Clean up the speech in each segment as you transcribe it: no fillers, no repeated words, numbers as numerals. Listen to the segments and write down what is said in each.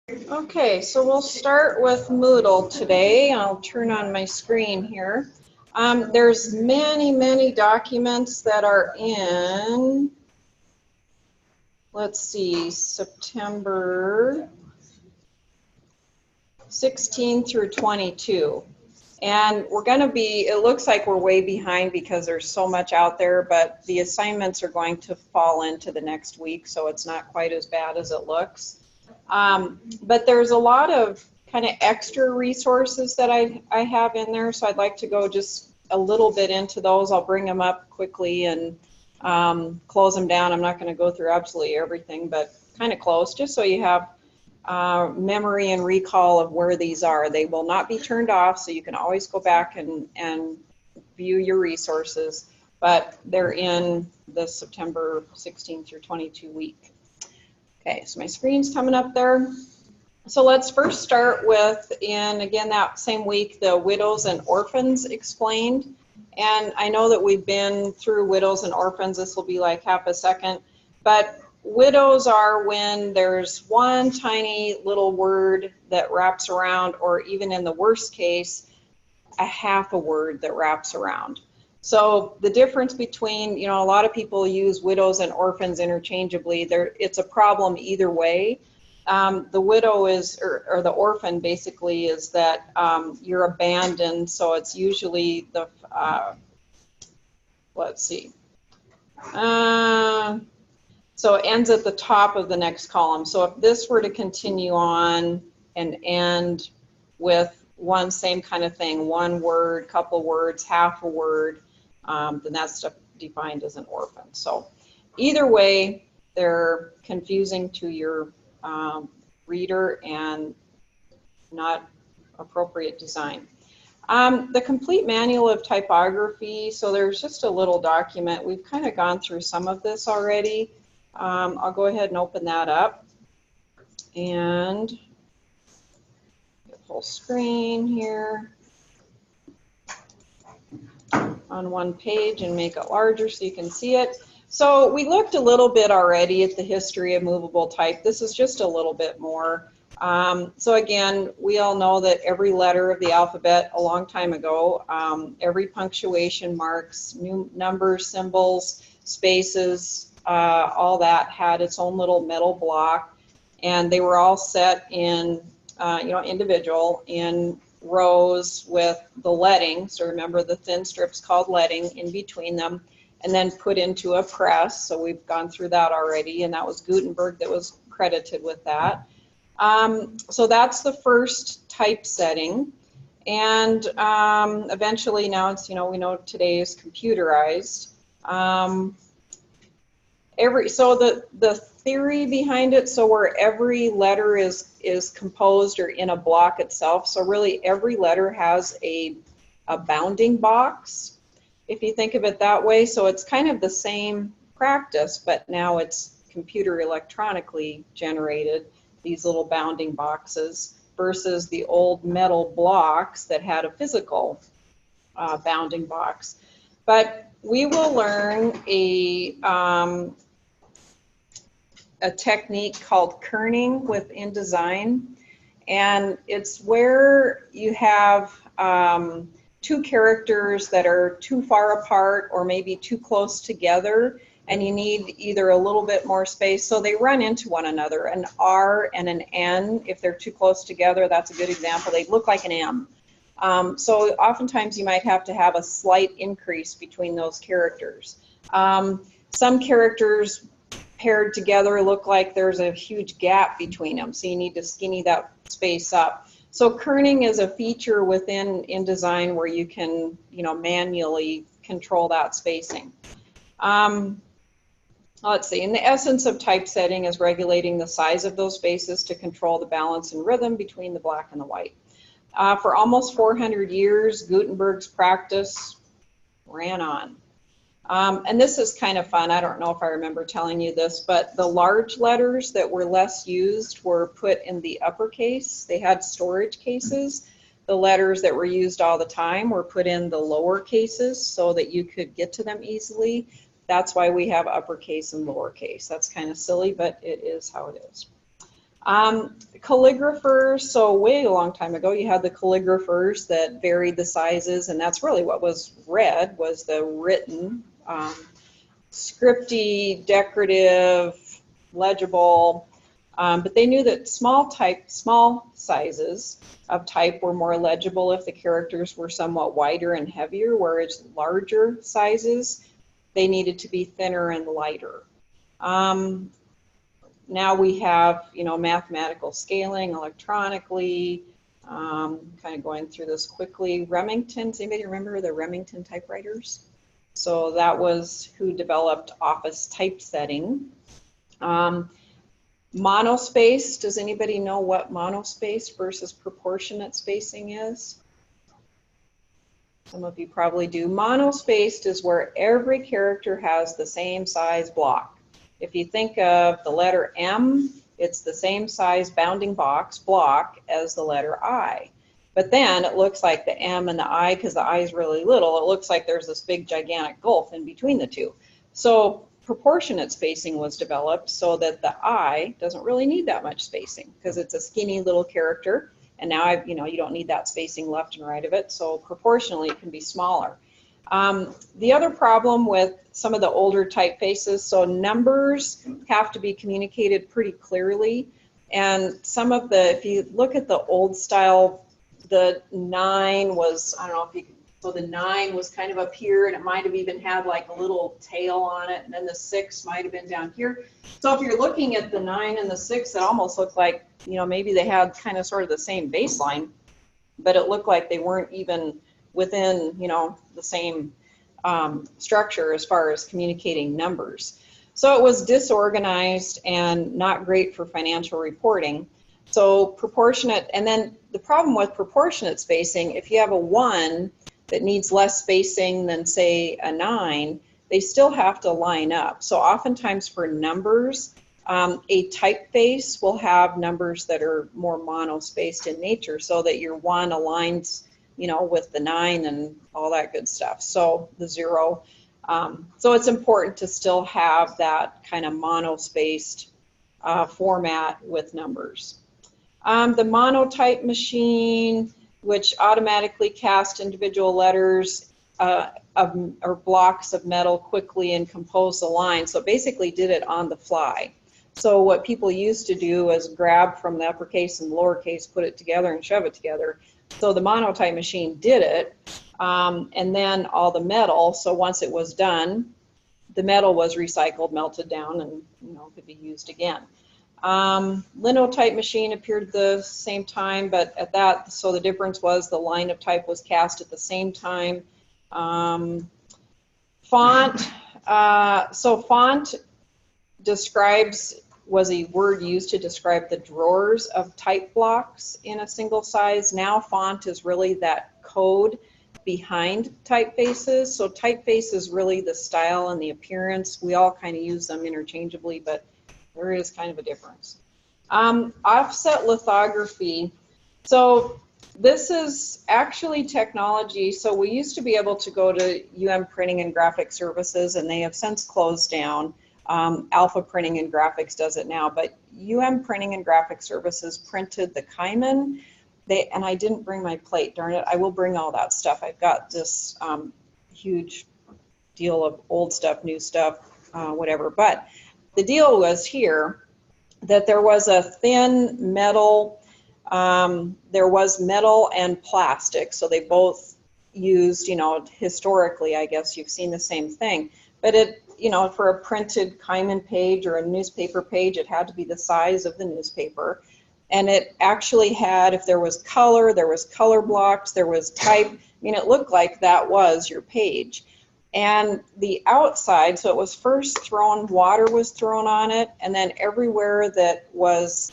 Okay, so we'll start with Moodle today. I'll turn on my screen here. There's many documents that are in, let's see, September 16 through 22. And we're going to be, it looks like we're way behind because there's so much out there, but the assignments are going to fall into the next week, so it's not quite as bad as it looks. But there's a lot of kind of extra resources that I have in there, so I'd like to go just a little bit into those. I'll bring them up quickly and close them down. I'm not going to go through absolutely everything, but kind of close, just so you have memory and recall of where these are. They will not be turned off, so you can always go back and view your resources, but they're in the September 16 through 22 week. Okay, so my screen's coming up there. So let's first start with, in again that same week, the widows and orphans explained. And I know that we've been through widows and orphans. This will be like half a second. But widows are when there's one tiny little word that wraps around, or even in the worst case, a half a word that wraps around. So the difference between, a lot of people use widows and orphans interchangeably. It's a problem either way. The widow is, or the orphan basically is that you're abandoned. So it's usually the, let's see. So it ends at the top of the next column. So if this were to continue on and end with one same kind of thing, one word, couple words, half a word, then that's defined as an orphan. So either way, they're confusing to your reader and not appropriate design. The complete manual of typography, so there's just a little document. We've kind of gone through some of this already. I'll go ahead and open that up and get full screen here on one page and make it larger so you can see it. So we looked a little bit already at the history of movable type. This is just a little bit more. So again, we all know that every letter of the alphabet a long time ago, every punctuation marks, new numbers, symbols, spaces, all that had its own little metal block, and they were all set in, individual in rows with the leading. So remember the thin strips called leading in between them, and then put into a press. So we've gone through that already, and that was Gutenberg that was credited with that. So that's the first typesetting, and eventually now it's, we know today is computerized. So the theory behind it, so where every letter is composed or in a block itself, so really every letter has a bounding box, if you think of it that way. So it's kind of the same practice, but now it's computer electronically generated, these little bounding boxes, versus the old metal blocks that had a physical bounding box. But we will learn a technique called kerning with InDesign, and it's where you have two characters that are too far apart or maybe too close together, and you need either a little bit more space, so they run into one another. An R and an N, if they're too close together, that's a good example. They look like an M. So oftentimes you might have to have a slight increase between those characters. Some characters paired together look like there's a huge gap between them, so you need to skinny that space up. So kerning is a feature within InDesign where you can, manually control that spacing. Let's see, and the essence of typesetting is regulating the size of those spaces to control the balance and rhythm between the black and the white. For almost 400 years, Gutenberg's practice ran on. And this is kind of fun. I don't know if I remember telling you this, but the large letters that were less used were put in the uppercase. They had storage cases. The letters that were used all the time were put in the lower cases so that you could get to them easily. That's why we have uppercase and lowercase. That's kind of silly, but it is how it is. Calligraphers, so way a long time ago, you had the calligraphers that varied the sizes, and that's really what was read, was the written, scripty, decorative, legible, but they knew that small sizes of type were more legible if the characters were somewhat wider and heavier, whereas larger sizes, they needed to be thinner and lighter. Now we have, you know, mathematical scaling electronically, kind of going through this quickly. Remington, does anybody remember the Remington typewriters? So that was who developed office typesetting. Monospace, does anybody know what monospace versus proportionate spacing is? Some of you probably do. Monospaced is where every character has the same size block. If you think of the letter M, it's the same size bounding block as the letter I. But then it looks like the M and the I, because the I is really little, it looks like there's this big gigantic gulf in between the two. So proportionate spacing was developed so that the I doesn't really need that much spacing because it's a skinny little character. And now, you know, you don't need that spacing left and right of it. So proportionally, it can be smaller. The other problem with some of the older typefaces, so numbers have to be communicated pretty clearly. And some of the, if you look at the old style, the 9 was, I don't know if you, so the 9 was kind of up here, and it might have even had like a little tail on it, and then the 6 might have been down here. So if you're looking at the 9 and the 6, it almost looked like, you know, maybe they had kind of sort of the same baseline, but it looked like they weren't even within, you know, the same structure as far as communicating numbers. So it was disorganized and not great for financial reporting. So proportionate, and then the problem with proportionate spacing, if you have a 1 that needs less spacing than say a 9, they still have to line up. So oftentimes for numbers, a typeface will have numbers that are more monospaced in nature so that your 1 aligns, you know, with the 9 and all that good stuff. So the 0. So it's important to still have that kind of monospaced format with numbers. The monotype machine, which automatically cast individual letters or blocks of metal quickly and compose the line. So basically did it on the fly. So what people used to do was grab from the uppercase and lowercase, put it together and shove it together. So the monotype machine did it, and then all the metal, so once it was done, the metal was recycled, melted down, and, you know, could be used again. Linotype machine appeared at the same time, but at that, so the difference was the line of type was cast at the same time. Font, so font was a word used to describe the drawers of type blocks in a single size. Now font is really that code behind typefaces. So typeface is really the style and the appearance. We all kind of use them interchangeably, but there is kind of a difference. Offset lithography. So this is actually technology. So we used to be able to go to Printing and Graphic Services, and they have since closed down. Alpha Printing and Graphics does it now, but Printing and Graphic Services printed the Kaiman. And I didn't bring my plate, darn it. I will bring all that stuff. I've got this huge deal of old stuff, new stuff, whatever. But the deal was here that there was a thin metal, there was metal and plastic, so they both used, you know, historically, I guess you've seen the same thing. But it, you know, for a printed Kaiman page or a newspaper page, it had to be the size of the newspaper. And it actually had, if there was color blocks, there was type. I mean, it looked like that was your page. And the outside, so it was first thrown, water was thrown on it, and then everywhere that was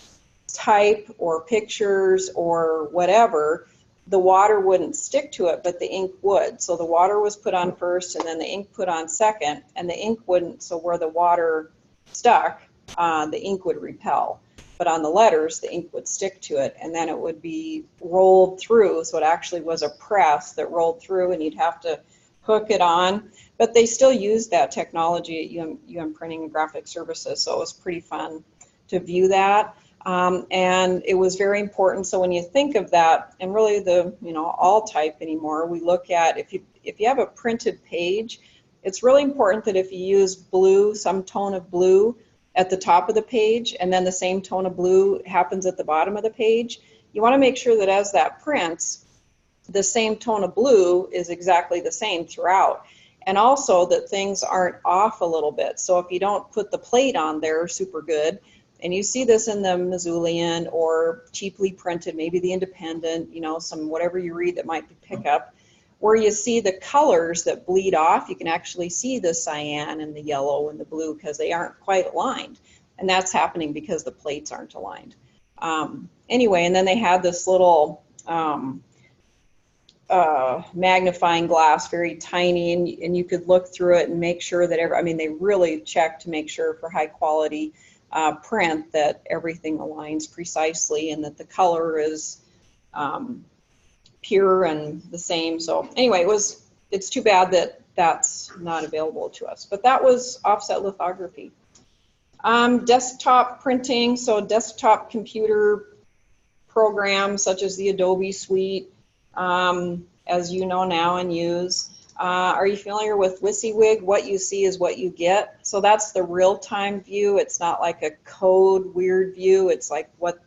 type or pictures or whatever, the water wouldn't stick to it, but the ink would. So the water was put on first, and then the ink put on second, and the ink wouldn't, so where the water stuck, the ink would repel. But on the letters, the ink would stick to it, and then it would be rolled through, so it actually was a press that rolled through, and you'd have to hook it on. But they still used that technology at Printing and Graphic Services, so it was pretty fun to view that. And it was very important. So when you think of that, and really the, all type anymore, we look at if you have a printed page, it's really important that if you use blue, some tone of blue at the top of the page, and then the same tone of blue happens at the bottom of the page, you want to make sure that as that prints, the same tone of blue is exactly the same throughout. And also that things aren't off a little bit. So if you don't put the plate on there super good, and you see this in the Missoulian or cheaply printed, maybe the Independent, some whatever you read that might be pickup, where you see the colors that bleed off, you can actually see the cyan and the yellow and the blue because they aren't quite aligned. And that's happening because the plates aren't aligned. Anyway, and then they had this little magnifying glass, very tiny, and you could look through it and make sure that they really checked to make sure for high quality print that everything aligns precisely and that the color is pure and the same. So anyway, it's too bad that that's not available to us, but that was offset lithography. Desktop printing, so desktop computer programs such as the Adobe Suite, as you know now and use. Are you familiar with WYSIWYG? What you see is what you get. So that's the real-time view. It's not like a code weird view. It's like what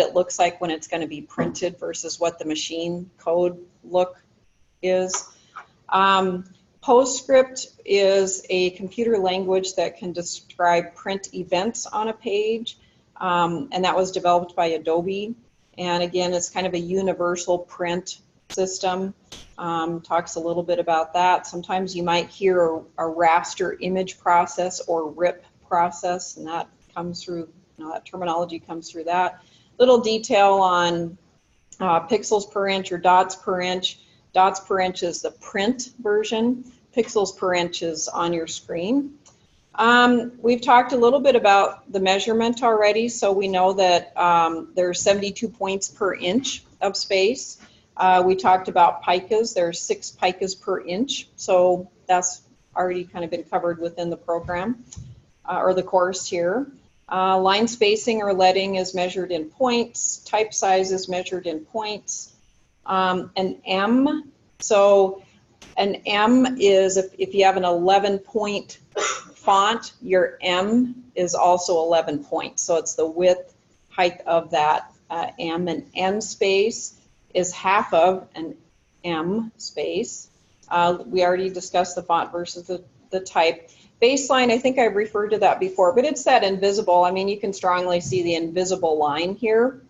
it looks like when it's going to be printed versus what the machine code look is. PostScript is a computer language that can describe print events on a page, and that was developed by Adobe. And again, it's kind of a universal print system. Talks a little bit about that. Sometimes you might hear a raster image process or RIP process, and that comes through, that terminology comes through that. Little detail on pixels per inch or dots per inch. Dots per inch is the print version. Pixels per inch is on your screen. We've talked a little bit about the measurement already, so we know that there's 72 points per inch of space. We talked about picas. There's 6 picas per inch, so that's already kind of been covered within the program or the course here. Line spacing or leading is measured in points. Type size is measured in points. An M, so an M is if you have an 11-point font, your M is also 11 points. So it's the width, height of that M. And N space is half of an M space. We already discussed the font versus the type. Baseline, I think I've referred to that before, but it's that invisible. You can strongly see the invisible line here.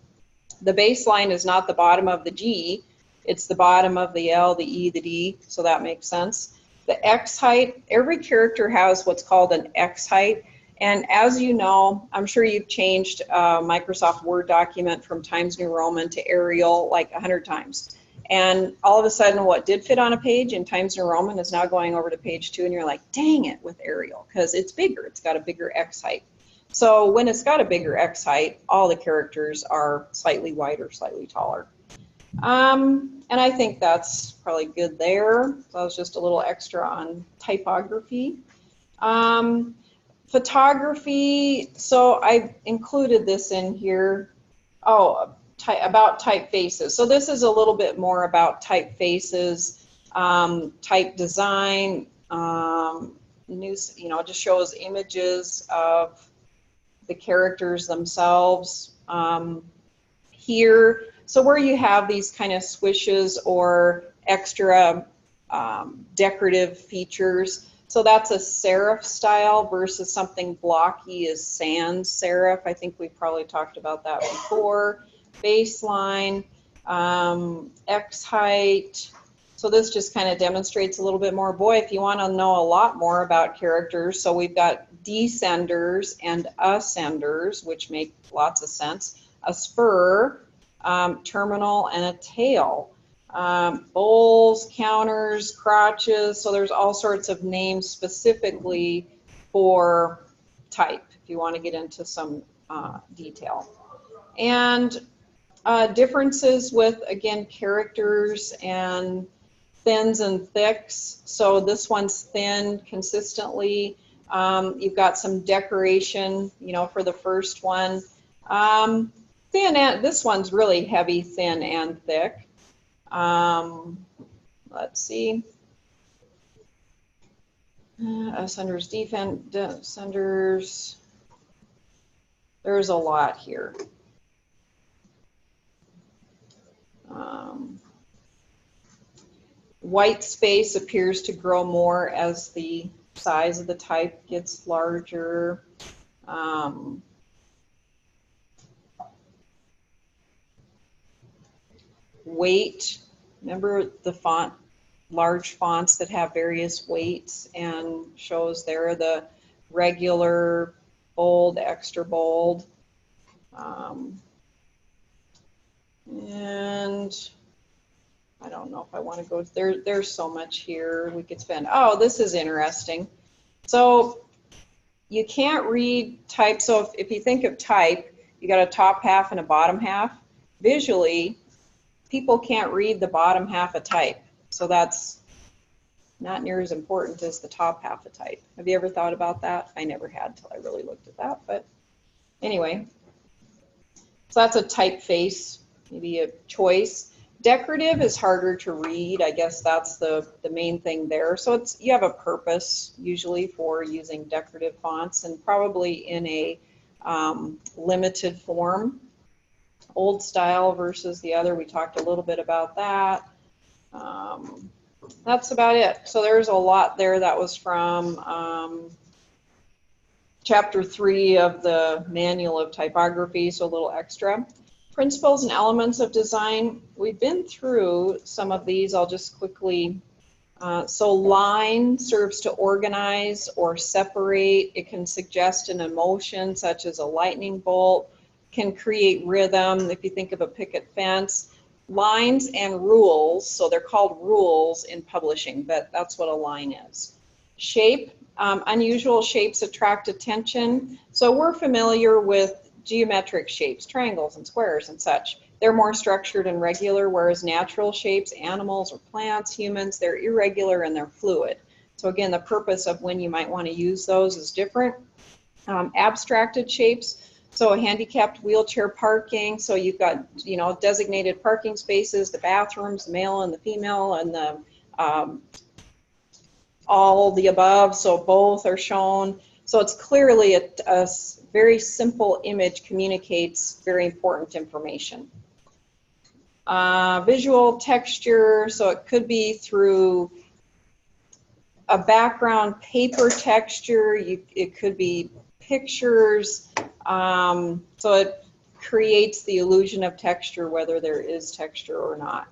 The baseline is not the bottom of the G, it's the bottom of the L, the E, the D, so that makes sense. The X height, every character has what's called an X height, and as you know, I'm sure you've changed a Microsoft Word document from Times New Roman to Arial like 100 times. And all of a sudden what did fit on a page in Times New Roman is now going over to page 2 and you're like, dang it, with Arial, because it's bigger, it's got a bigger X height. So when it's got a bigger X height, all the characters are slightly wider, slightly taller. And I think that's probably good there. So that was just a little extra on typography. Photography, so I included this in here. Oh, about typefaces. So this is a little bit more about typefaces, type design, just shows images of the characters themselves here. So where you have these kind of swishes or extra decorative features, so that's a serif style versus something blocky is sans serif. I think we probably talked about that before. Baseline, X height. So this just kind of demonstrates a little bit more. Boy, if you want to know a lot more about characters, so we've got descenders and ascenders, which make lots of sense. A spur, terminal, and a tail. Bowls, counters, crotches, so there's all sorts of names specifically for type, if you want to get into some detail. And differences with, again, characters and thins and thicks. So this one's thin consistently. You've got some decoration, for the first one. Thin and this one's really heavy, thin, and thick. Let's see. Ascenders, descenders. There's a lot here. White space appears to grow more as the size of the type gets larger. Weight, remember the font, large fonts that have various weights, and shows there the regular, bold, extra bold. And I don't know if I want to go there. There's so much here we could spend. Oh, this is interesting. So you can't read type. So if you think of type, you got a top half and a bottom half. Visually, people can't read the bottom half of type. So that's not near as important as the top half of type. Have you ever thought about that? I never had till I really looked at that. But anyway, so that's a typeface, maybe a choice. Decorative is harder to read. I guess that's the main thing there. So it's, you have a purpose usually for using decorative fonts, and probably in a limited form. Old style versus the other, we talked a little bit about that. That's about it. So there's a lot there. That was from Chapter 3 of the Manual of Typography, so a little extra. Principles and elements of design. We've been through some of these. I'll just quickly. So line serves to organize or separate. It can suggest an emotion such as a lightning bolt. Can create rhythm. If you think of a picket fence. Lines and rules, so they're called rules in publishing, but that's what a line is. Shape. Unusual shapes attract attention. So we're familiar with geometric shapes, triangles and squares and such. They're more structured and regular, whereas natural shapes, animals or plants, humans, they're irregular and they're fluid. So again, the purpose of when you might want to use those is different. Abstracted shapes, so handicapped wheelchair parking, so you've got, you know, designated parking spaces, the bathrooms, the male and the female, and the all the above, so both are shown. So it's clearly a very simple image communicates very important information. Visual texture, so it could be through a background paper texture, it could be pictures, so it creates the illusion of texture whether there is texture or not.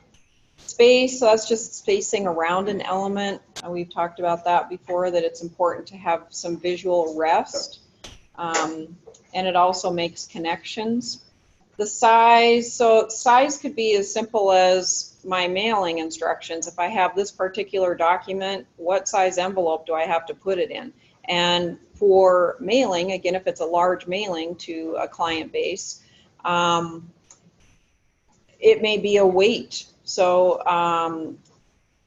Space, so that's just spacing around an element. We've talked about that before, that it's important to have some visual rest, and it also makes connections. The size, so size could be as simple as my mailing instructions. If I have this particular document, what size envelope do I have to put it in? And for mailing, again, if it's a large mailing to a client base, it may be a weight. So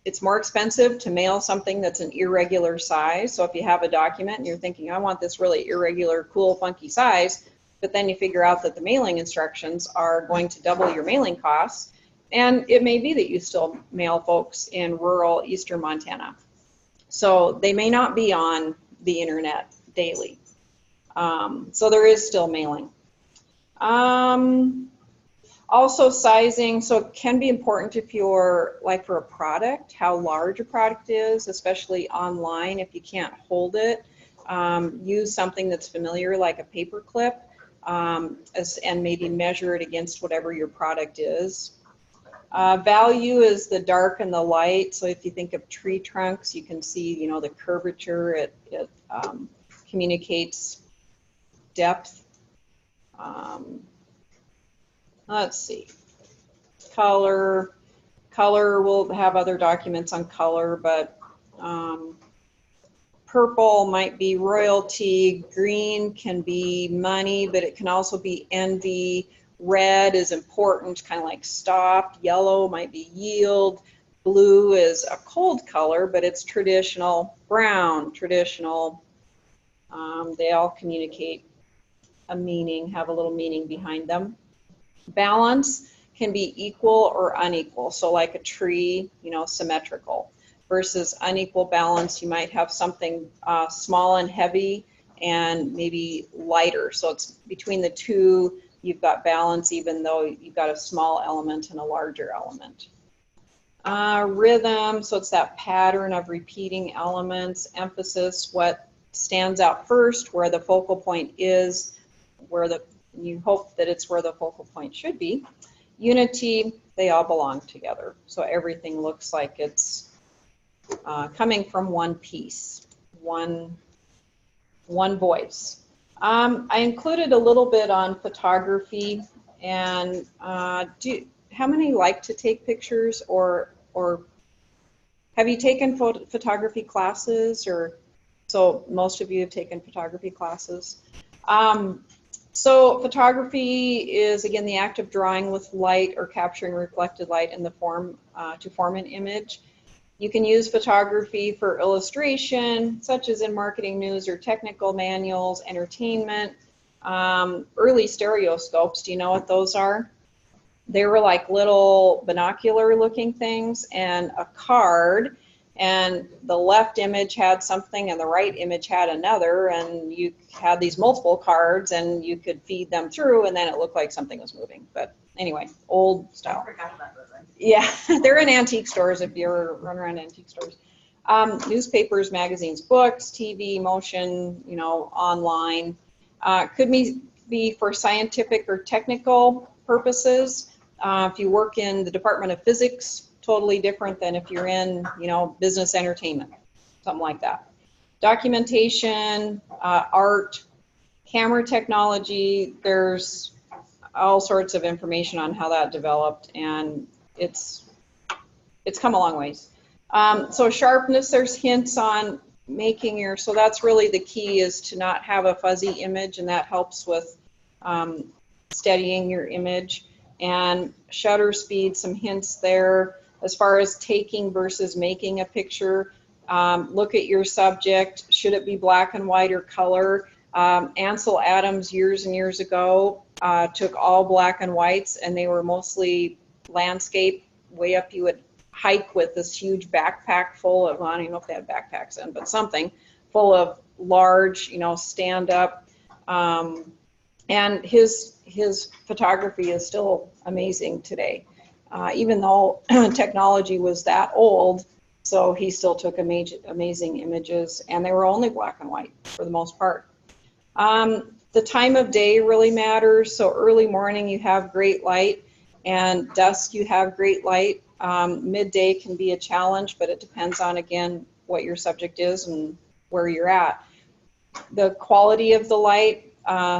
it's more expensive to mail something that's an irregular size. So if you have a document and you're thinking, I want this really irregular, cool, funky size, but then you figure out that the mailing instructions are going to double your mailing costs, and it may be that you still mail folks in rural eastern Montana. So they may not be on the internet daily. So there is still mailing. Also sizing, so it can be important if you're, like for a product, how large a product is, especially online. If you can't hold it, use something that's familiar, like a paper clip, and maybe measure it against whatever your product is. Value is the dark and the light. So if you think of tree trunks, you can see, you know, the curvature. It communicates depth. Let's see. Color. Color, we'll have other documents on color, but purple might be royalty. Green can be money, but it can also be envy. Red is important, kind of like stop. Yellow might be yield. Blue is a cold color, but it's traditional. Brown, traditional. They all communicate a meaning, have a little meaning behind them. Balance can be equal or unequal. So like a tree, you know, symmetrical, versus unequal balance. You might have something small and heavy and maybe lighter. So it's between the two, you've got balance, even though you've got a small element and a larger element. Rhythm, so it's that pattern of repeating elements. Emphasis, what stands out first, where the focal point is, where you hope that it's where the focal point should be. Unity, they all belong together. So everything looks like it's coming from one piece, one voice. I included a little bit on photography, and how many like to take pictures, or have you taken photography classes? Or so most of you have taken photography classes. So photography is, again, the act of drawing with light or capturing reflected light in the form to form an image. You can use photography for illustration, such as in marketing news or technical manuals, entertainment. Early stereoscopes, do you know what those are? They were like little binocular looking things, and a card, and the left image had something and the right image had another, and you had these multiple cards and you could feed them through, and then it looked like something was moving. But anyway, old style. I forgot about those. Yeah, they're in antique stores if you ever run around antique stores. Newspapers, magazines, books, TV, motion, you know, online. Could be for scientific or technical purposes. If you work in the Department of Physics, totally different than if you're in, you know, business entertainment, something like that. Documentation, art, camera technology, there's all sorts of information on how that developed, and it's come a long ways. So sharpness, there's hints on making so that's really the key, is to not have a fuzzy image, and that helps with steadying your image. And shutter speed, some hints there as far as taking versus making a picture. Look at your subject. Should it be black and white or color? Ansel Adams years and years ago took all black and whites, and they were mostly landscape. Way up, you would hike with this huge backpack full of, I don't even know if they had backpacks then, but something full of large, you know, stand up. And his photography is still amazing today, even though technology was that old. So he still took amazing images, and they were only black and white for the most part. The time of day really matters. So early morning, you have great light, and dusk, you have great light. Midday can be a challenge, but it depends on, again, what your subject is and where you're at. The quality of the light,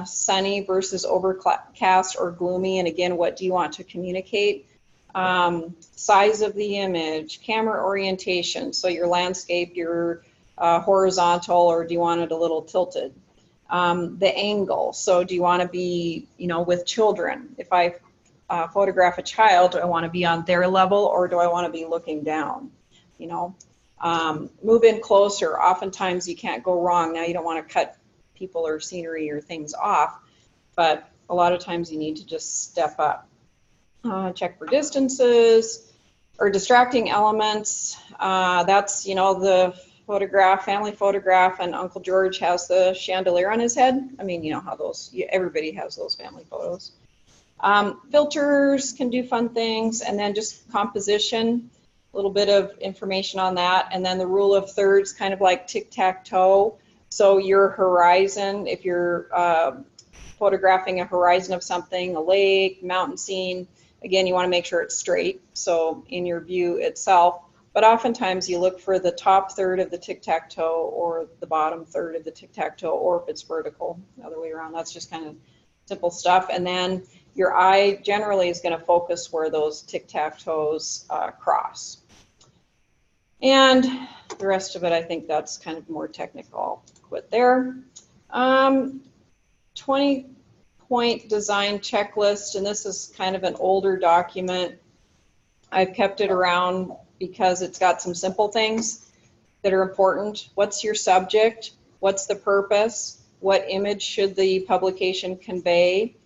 sunny versus overcast or gloomy, and again, what do you want to communicate? Size of the image, camera orientation, so your landscape, your horizontal, or do you want it a little tilted? The angle, so do you want to be, you know, with children? If I photograph a child, do I want to be on their level, or do I want to be looking down? You know, move in closer. Oftentimes you can't go wrong. Now, you don't want to cut people or scenery or things off, but a lot of times you need to just step up. Check for distances or distracting elements. That's, you know, the photograph, family photograph, and Uncle George has the chandelier on his head. I mean, you know how those, everybody has those family photos. Filters can do fun things, and then just composition, a little bit of information on that, and then the rule of thirds, kind of like tic-tac-toe. So your horizon, if you're photographing a horizon of something, a lake, mountain scene, again, you want to make sure it's straight, so in your view itself. But oftentimes you look for the top third of the tic-tac-toe or the bottom third of the tic-tac-toe, or if it's vertical, the other way around. That's just kind of simple stuff. And then your eye generally is going to focus where those tic-tac-toes cross. And the rest of it, I think that's kind of more technical. I'll quit there. 20-point design checklist, and this is kind of an older document. I've kept it around because it's got some simple things that are important. What's your subject? What's the purpose? What image should the publication convey?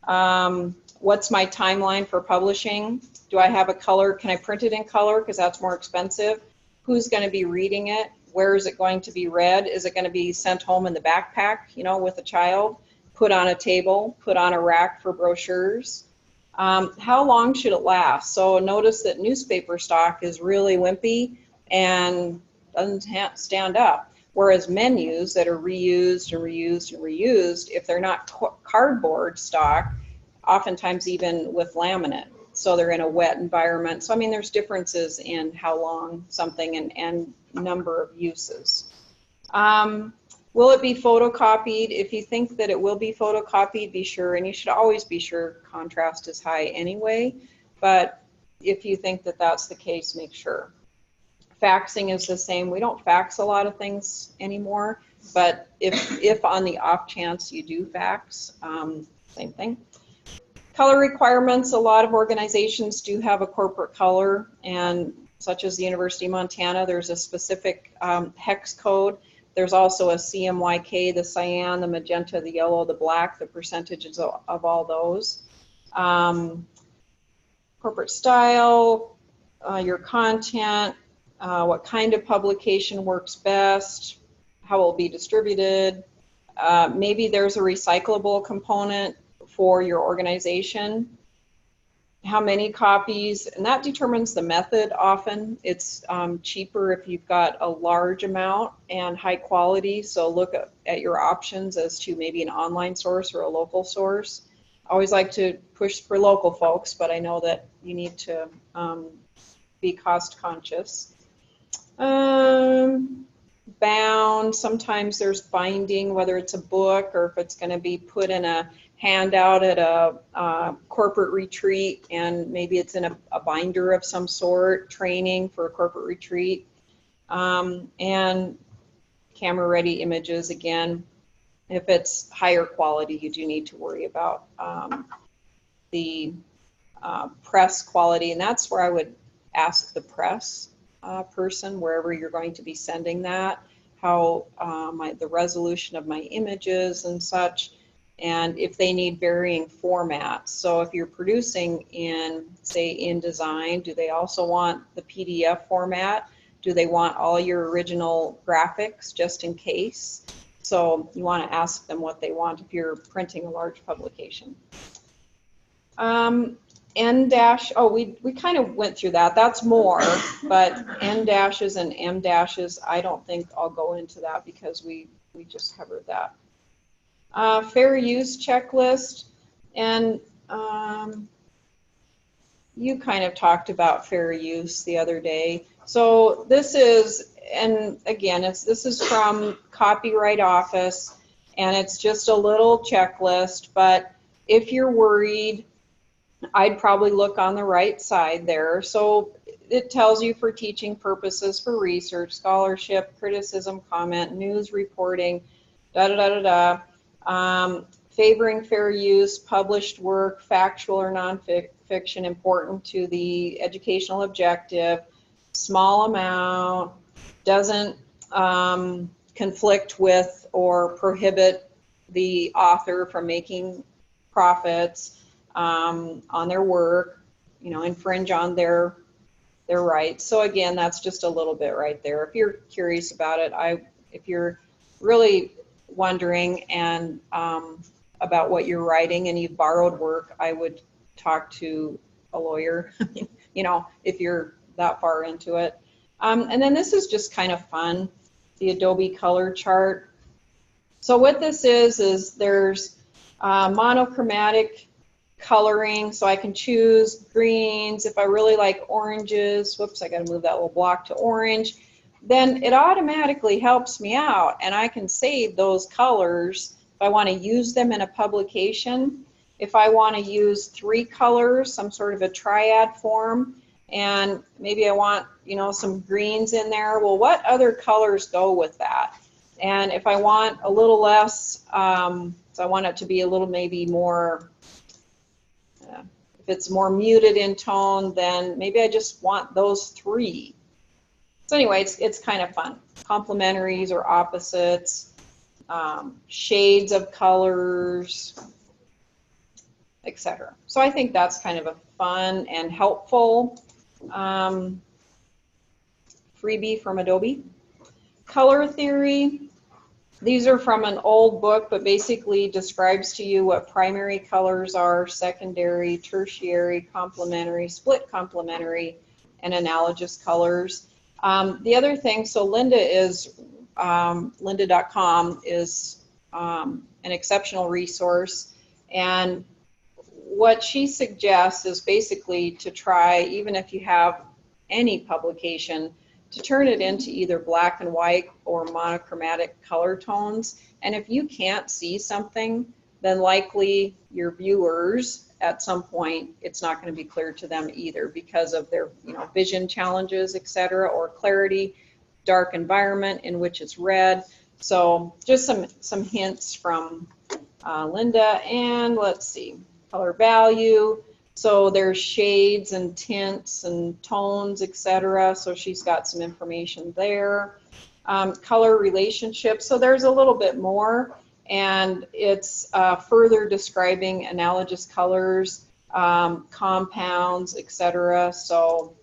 What's my timeline for publishing? Do I have a color? Can I print it in color because that's more expensive? Who's going to be reading it? Where is it going to be read? Is it going to be sent home in the backpack, you know, with a child? Put on a table, put on a rack for brochures? How long should it last? So notice that newspaper stock is really wimpy and doesn't stand up. Whereas menus that are reused and reused and reused, if they're not cardboard stock, oftentimes even with laminate, so they're in a wet environment. So I mean, there's differences in how long something and number of uses. Will it be photocopied? If you think that it will be photocopied, be sure, and you should always be sure contrast is high anyway, but if you think that that's the case, make sure. Faxing is the same. We don't fax a lot of things anymore, but if on the off chance you do fax, same thing. Color requirements, a lot of organizations do have a corporate color, and such as the University of Montana, there's a specific hex code. There's also a CMYK, the cyan, the magenta, the yellow, the black, the percentages of all those. Corporate style, your content, what kind of publication works best, how it will be distributed. Maybe there's a recyclable component for your organization. How many copies, and that determines the method often. It's cheaper if you've got a large amount and high quality, so look at your options as to maybe an online source or a local source. I always like to push for local folks, but I know that you need to be cost conscious. Bound, sometimes there's binding, whether it's a book or if it's going to be put in a handout at a corporate retreat, and maybe it's in a binder of some sort, training for a corporate retreat. And camera ready images, again, if it's higher quality, you do need to worry about the press quality, and that's where I would ask the press person, wherever you're going to be sending that, how the resolution of my images and such, and if they need varying formats. So if you're producing in, say, InDesign, do they also want the PDF format? Do they want all your original graphics just in case? So you want to ask them what they want if you're printing a large publication. N dash, oh, we kind of went through that. That's more, but N dashes and M dashes, I don't think I'll go into that because we just covered that. Fair use checklist, and you kind of talked about fair use the other day. So this is, and again, this is from Copyright Office, and it's just a little checklist, but if you're worried, I'd probably look on the right side there. So it tells you for teaching purposes, for research, scholarship, criticism, comment, news reporting, favoring fair use, published work, factual or nonfiction, important to the educational objective, small amount, doesn't conflict with or prohibit the author from making profits on their work, you know, infringe on their rights. So again, that's just a little bit right there. If you're curious about it, if you're really wondering and about what you're writing and you've borrowed work, I would talk to a lawyer, you know, if you're that far into it. And then this is just kind of fun, the Adobe color chart. So what this is there's monochromatic coloring, so I can choose greens. If I really like oranges, whoops, I got to move that little block to orange, then it automatically helps me out, and I can save those colors if I want to use them in a publication. If I want to use 3 colors, some sort of a triad form, and maybe I want, you know, some greens in there, well, what other colors go with that? And if I want a little less, so I want it to be a little maybe more, if it's more muted in tone, then maybe I just want those 3. So anyway, it's kind of fun. Complementaries or opposites. shades of colors, etc. So I think that's kind of a fun and helpful freebie from Adobe. Color theory. These are from an old book, but basically describes to you what primary colors are, secondary, tertiary, complementary, split complementary, and analogous colors. The other thing, so Linda is, lynda.com is an exceptional resource, and what she suggests is basically to try, even if you have any publication, to turn it into either black and white or monochromatic color tones. And if you can't see something, then likely your viewers at some point, it's not going to be clear to them either because of their vision challenges, etc., or clarity, dark environment in which it's read. So just some hints from Linda. And let's see, color value. So there's shades and tints and tones, etc. So she's got some information there. Color relationship. So there's a little bit more, and it's further describing analogous colors, compounds, etc. So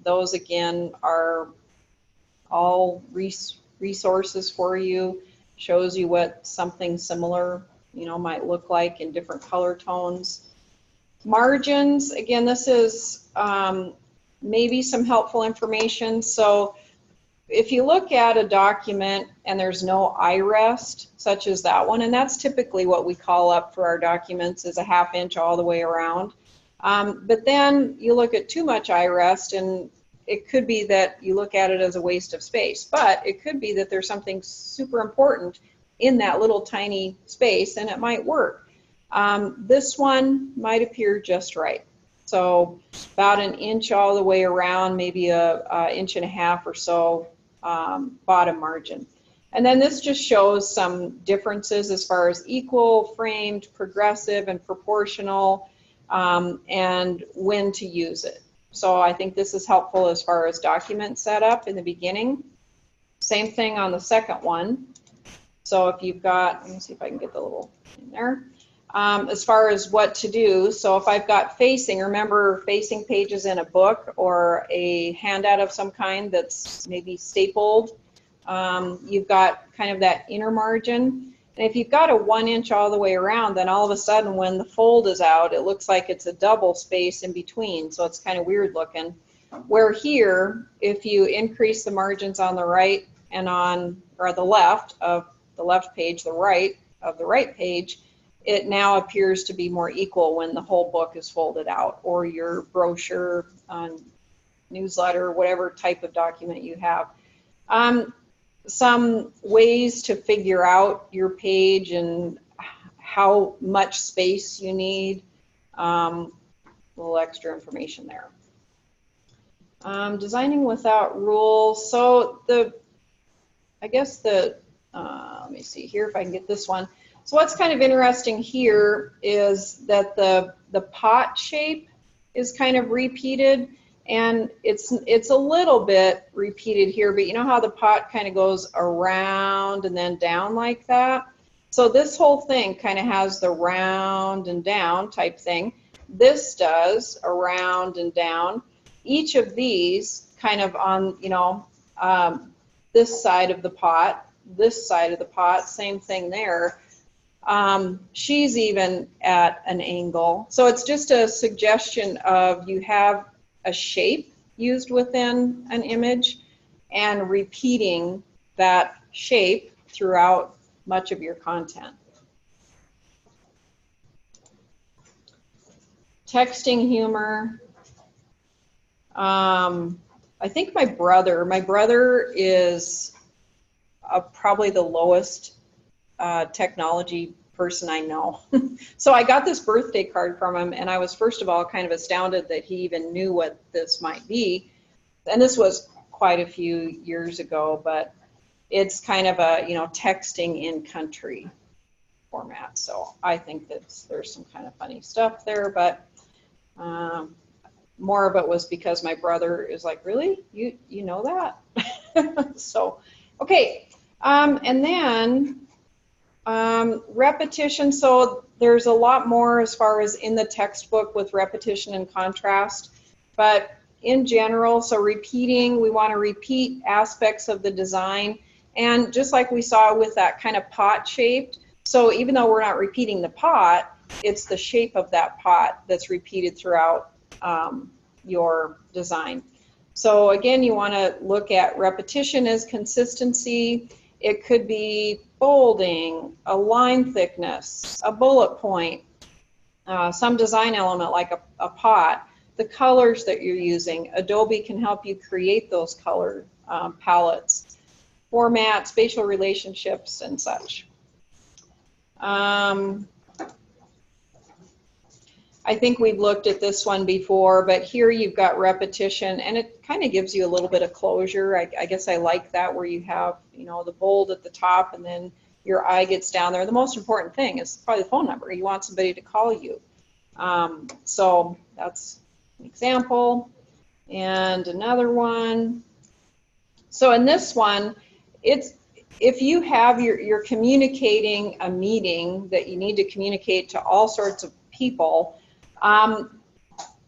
those again are all resources for you. Shows you what something similar, might look like in different color tones. Margins, again, this is maybe some helpful information. So if you look at a document and there's no eye rest, such as that one, and that's typically what we call up for our documents, is a ½ inch all the way around. But then you look at too much eye rest, and it could be that you look at it as a waste of space, but it could be that there's something super important in that little tiny space, and it might work. This one might appear just right. So about 1 inch all the way around, maybe a 1.5 inches or so bottom margin. And then this just shows some differences as far as equal, framed, progressive, and proportional, and when to use it. So I think this is helpful as far as document setup in the beginning. Same thing on the second one. So if you've got, let me see if I can get the little in there. As far as what to do, so if I've got facing, remember facing pages in a book or a handout of some kind that's maybe stapled, you've got kind of that inner margin. And if you've got a 1 inch all the way around, then all of a sudden when the fold is out, it looks like it's a double space in between, so it's kind of weird looking. Where here, if you increase the margins on the right and on, or the left of the left page, the right of the right page, it now appears to be more equal when the whole book is folded out, or your brochure, newsletter, whatever type of document you have. Some ways to figure out your page and how much space you need. A little extra information there. Designing without rules. So I guess let me see here if I can get this one. So what's kind of interesting here is that the pot shape is kind of repeated, and it's a little bit repeated here, but you know how the pot kind of goes around and then down like that? So this whole thing kind of has the round and down type thing. This does around and down. Each of these kind of on, this side of the pot, this side of the pot, same thing there. She's even at an angle. So it's just a suggestion of you have a shape used within an image and repeating that shape throughout much of your content. Texting humor. I think my brother is probably the lowest technology person I know. So I got this birthday card from him, and I was first of all kind of astounded that he even knew what this might be. And this was quite a few years ago, but it's kind of a texting in country format. So I think that there's some kind of funny stuff there, but more of it was because my brother is like, really? You know that? So, okay. And then repetition, so there's a lot more as far as in the textbook with repetition and contrast, but in general, so repeating, we want to repeat aspects of the design, and just like we saw with that kind of pot shaped, so even though we're not repeating the pot, it's the shape of that pot that's repeated throughout your design. So again, you want to look at repetition as consistency. It could be bolding, a line thickness, a bullet point, some design element like a pot, the colors that you're using. Adobe can help you create those color palettes, format, spatial relationships, and such. I think we've looked at this one before, but here you've got repetition, and it kind of gives you a little bit of closure. I guess I like that, where you have, you know, the bold at the top, and then your eye gets down there. The most important thing is probably the phone number. You want somebody to call you. So that's an example. And another one. So in this one, it's, if you have you're communicating a meeting that you need to communicate to all sorts of people,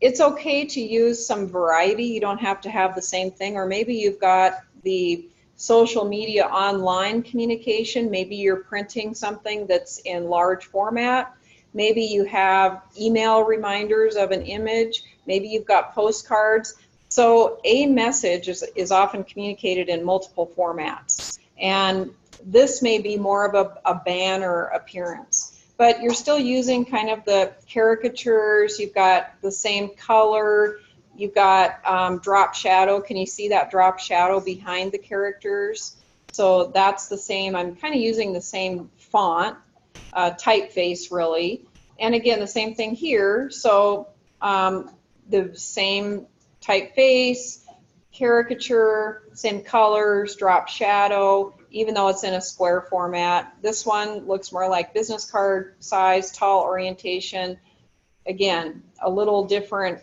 it's okay to use some variety. You don't have to have the same thing, or maybe you've got the social media online communication. Maybe you're printing something that's in large format. Maybe you have email reminders of an image. Maybe you've got postcards. So a message is often communicated in multiple formats, and this may be more of a banner appearance. But you're still using kind of the caricatures. You've got the same color. You've got drop shadow. Can you see that drop shadow behind the characters? So that's the same. I'm kind of using the same font, typeface really. And again, the same thing here. So the same typeface, caricature, same colors, drop shadow, even though it's in a square format. This one looks more like business card size, tall orientation. Again, a little different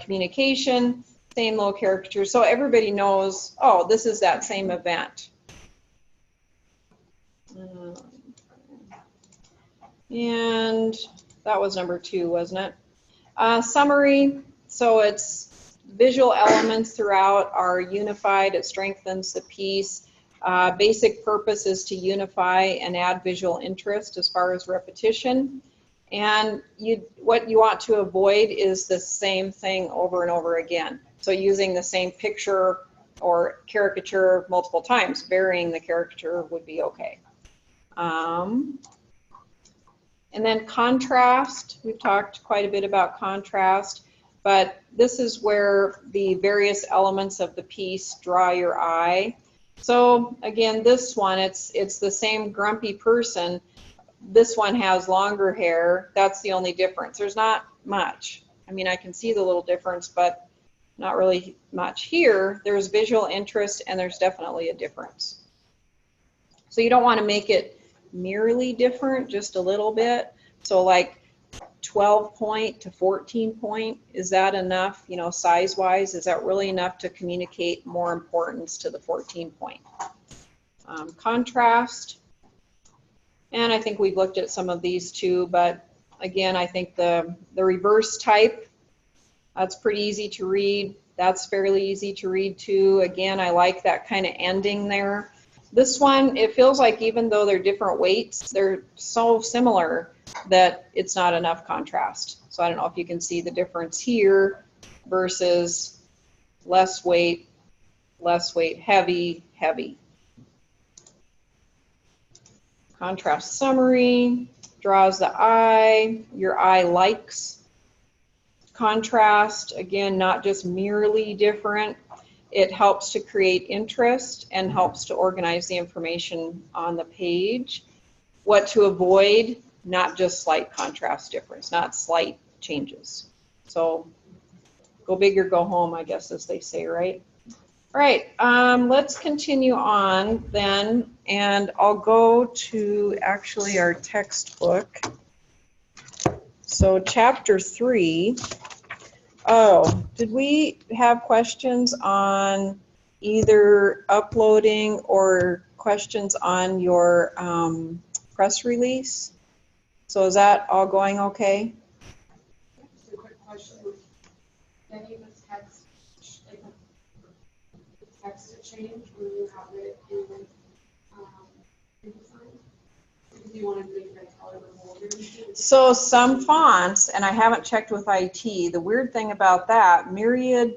communication, same little caricature. So everybody knows, oh, this is that same event. And that was number 2, wasn't it? Summary, so it's visual elements throughout are unified. It strengthens the piece. Basic purpose is to unify and add visual interest as far as repetition. And what you want to avoid is the same thing over and over again. So using the same picture or caricature multiple times, varying the caricature would be okay. And then contrast, we've talked quite a bit about contrast, but this is where the various elements of the piece draw your eye. So again, this one, it's the same grumpy person. This one has longer hair. That's the only difference. There's not much. I mean, I can see the little difference, but not really much. Here, there's visual interest, and there's definitely a difference. So you don't want to make it merely different, just a little bit. So like 12 point to 14 point, is that enough, you know, size wise? Is that really enough to communicate more importance to the 14 point? Contrast, and I think we've looked at some of these too, but again, I think the reverse type, that's pretty easy to read. That's fairly easy to read too. Again, I like that kind of ending there. This one, it feels like even though they're different weights, they're so similar that it's not enough contrast. So I don't know if you can see the difference here versus less weight, heavy, heavy. Contrast summary, draws the eye, your eye likes. Contrast, again, not just merely different. It helps to create interest and helps to organize the information on the page. What to avoid, not just slight contrast difference, not slight changes. So go big or go home, I guess, as they say, right? All right, let's continue on then, and I'll go to actually our textbook. So chapter 3. Oh, did we have questions on either uploading or questions on your press release. So is that all going okay? Just a quick question. Any of the text, like the text to change when you have it in InDesign? If you want to make that color bolder. So some fonts, and I haven't checked with IT, the weird thing about that, Minion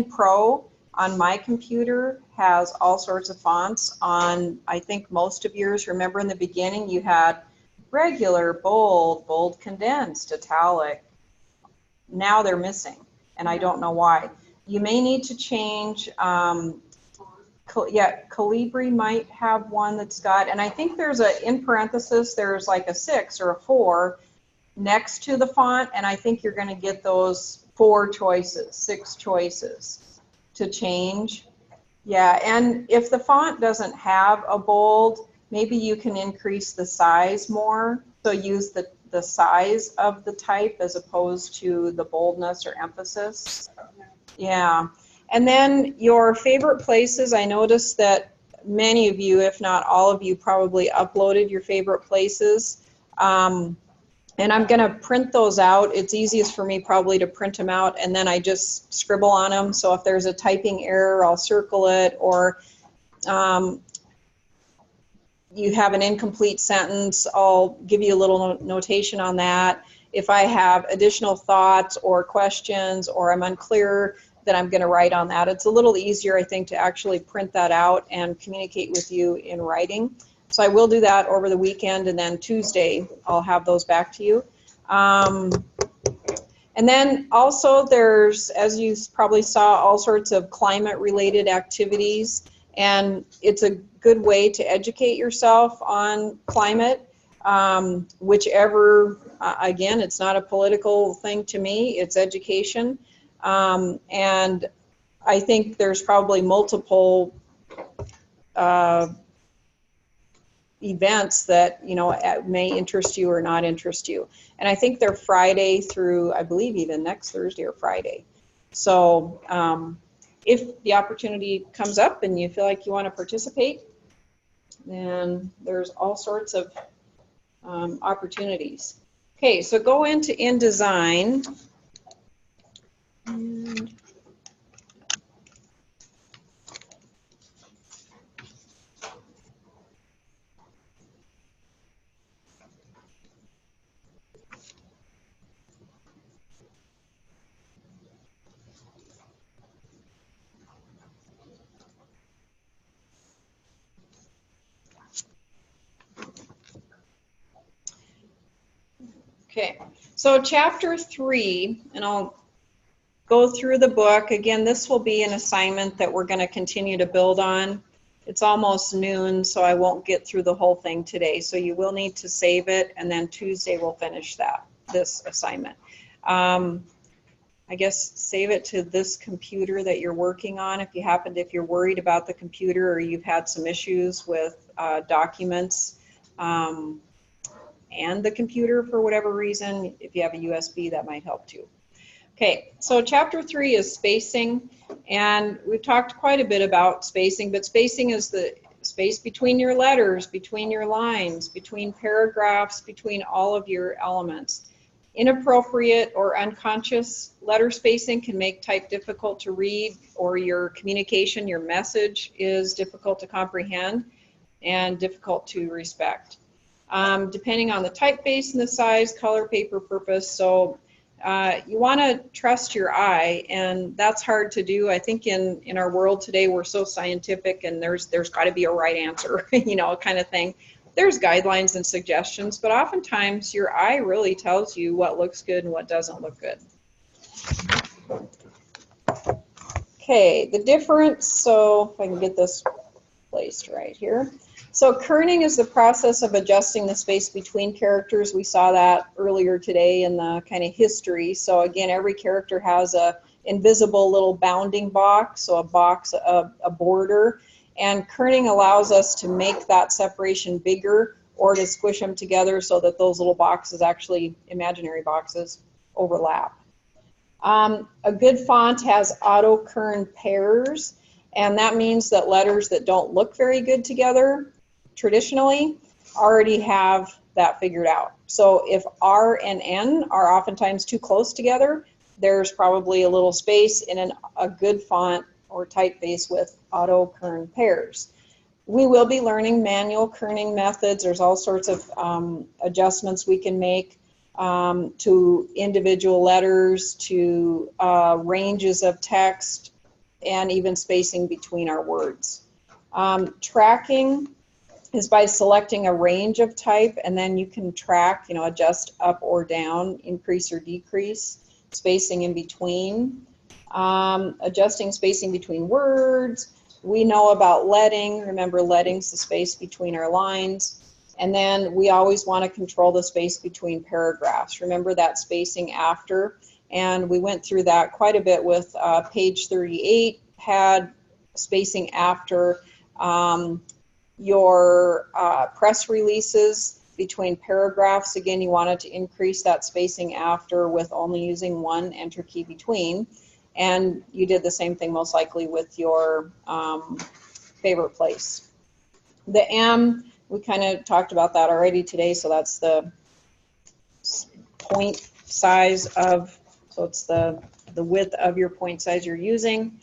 Pro on my computer has all sorts of fonts. On, I think, most of yours, remember in the beginning you had regular, bold, bold condensed, italic. Now they're missing, and I don't know why. You may need to change, Calibri might have one that's got, and I think there's a, in parenthesis, there's like a 6 or a 4 next to the font, and I think you're going to get those 4 choices, 6 choices to change. Yeah, and if the font doesn't have a bold, maybe you can increase the size more. So use the size of the type as opposed to the boldness or emphasis. Yeah. And then your favorite places, I noticed that many of you, if not all of you, probably uploaded your favorite places. And I'm going to print those out. It's easiest for me probably to print them out, and then I just scribble on them. So if there's a typing error, I'll circle it, or you have an incomplete sentence, I'll give you a little notation on that. If I have additional thoughts or questions or I'm unclear, then I'm going to write on that. It's a little easier, I think, to actually print that out and communicate with you in writing. So I will do that over the weekend, and then Tuesday I'll have those back to you. And then also there's, as you probably saw, all sorts of climate-related activities, and it's a good way to educate yourself on climate. Whichever, again, it's not a political thing to me, it's education. And I think there's probably multiple events that, you know, may interest you or not interest you. And I think they're Friday through, I believe, even next Thursday or Friday. So if the opportunity comes up and you feel like you want to participate, then there's all sorts of opportunities. Okay, so go into InDesign. And okay, so chapter 3, and I'll go through the book. Again, this will be an assignment that we're going to continue to build on. It's almost noon, so I won't get through the whole thing today. So you will need to save it, and then Tuesday we'll finish this assignment. I guess save it to this computer that you're working on. If you're worried about the computer or you've had some issues with documents and the computer for whatever reason, if you have a USB, that might help too. Okay, so chapter 3 is spacing, and we've talked quite a bit about spacing, but spacing is the space between your letters, between your lines, between paragraphs, between all of your elements. Inappropriate or unconscious letter spacing can make type difficult to read, or your communication, your message is difficult to comprehend and difficult to respect. Depending on the typeface and the size, color, paper, purpose, so you want to trust your eye, and that's hard to do. I think in our world today, we're so scientific, and there's got to be a right answer, you know, kind of thing. There's guidelines and suggestions, but oftentimes your eye really tells you what looks good and what doesn't look good. Okay, the difference, so if I can get this placed right here. So kerning is the process of adjusting the space between characters. We saw that earlier today in the kind of history. So again, every character has a invisible little bounding box, so a border. And kerning allows us to make that separation bigger or to squish them together so that those little boxes, actually imaginary boxes, overlap. A good font has auto kern pairs. And that means that letters that don't look very good together traditionally already have that figured out. So if R and N are oftentimes too close together, there's probably a little space in a good font or typeface with auto kern pairs. We will be learning manual kerning methods. There's all sorts of adjustments we can make to individual letters, to ranges of text, and even spacing between our words. Tracking is by selecting a range of type, and then you can track, adjust up or down, increase or decrease, spacing in between, adjusting spacing between words. We know about leading. Remember, leading's the space between our lines. And then we always want to control the space between paragraphs. Remember that spacing after. And we went through that quite a bit with page 38, had spacing after your press releases between paragraphs. Again, you wanted to increase that spacing after with only using one enter key between. And you did the same thing most likely with your favorite place. The M, we kind of talked about that already today, so that's the point size of, so it's the width of your point size you're using.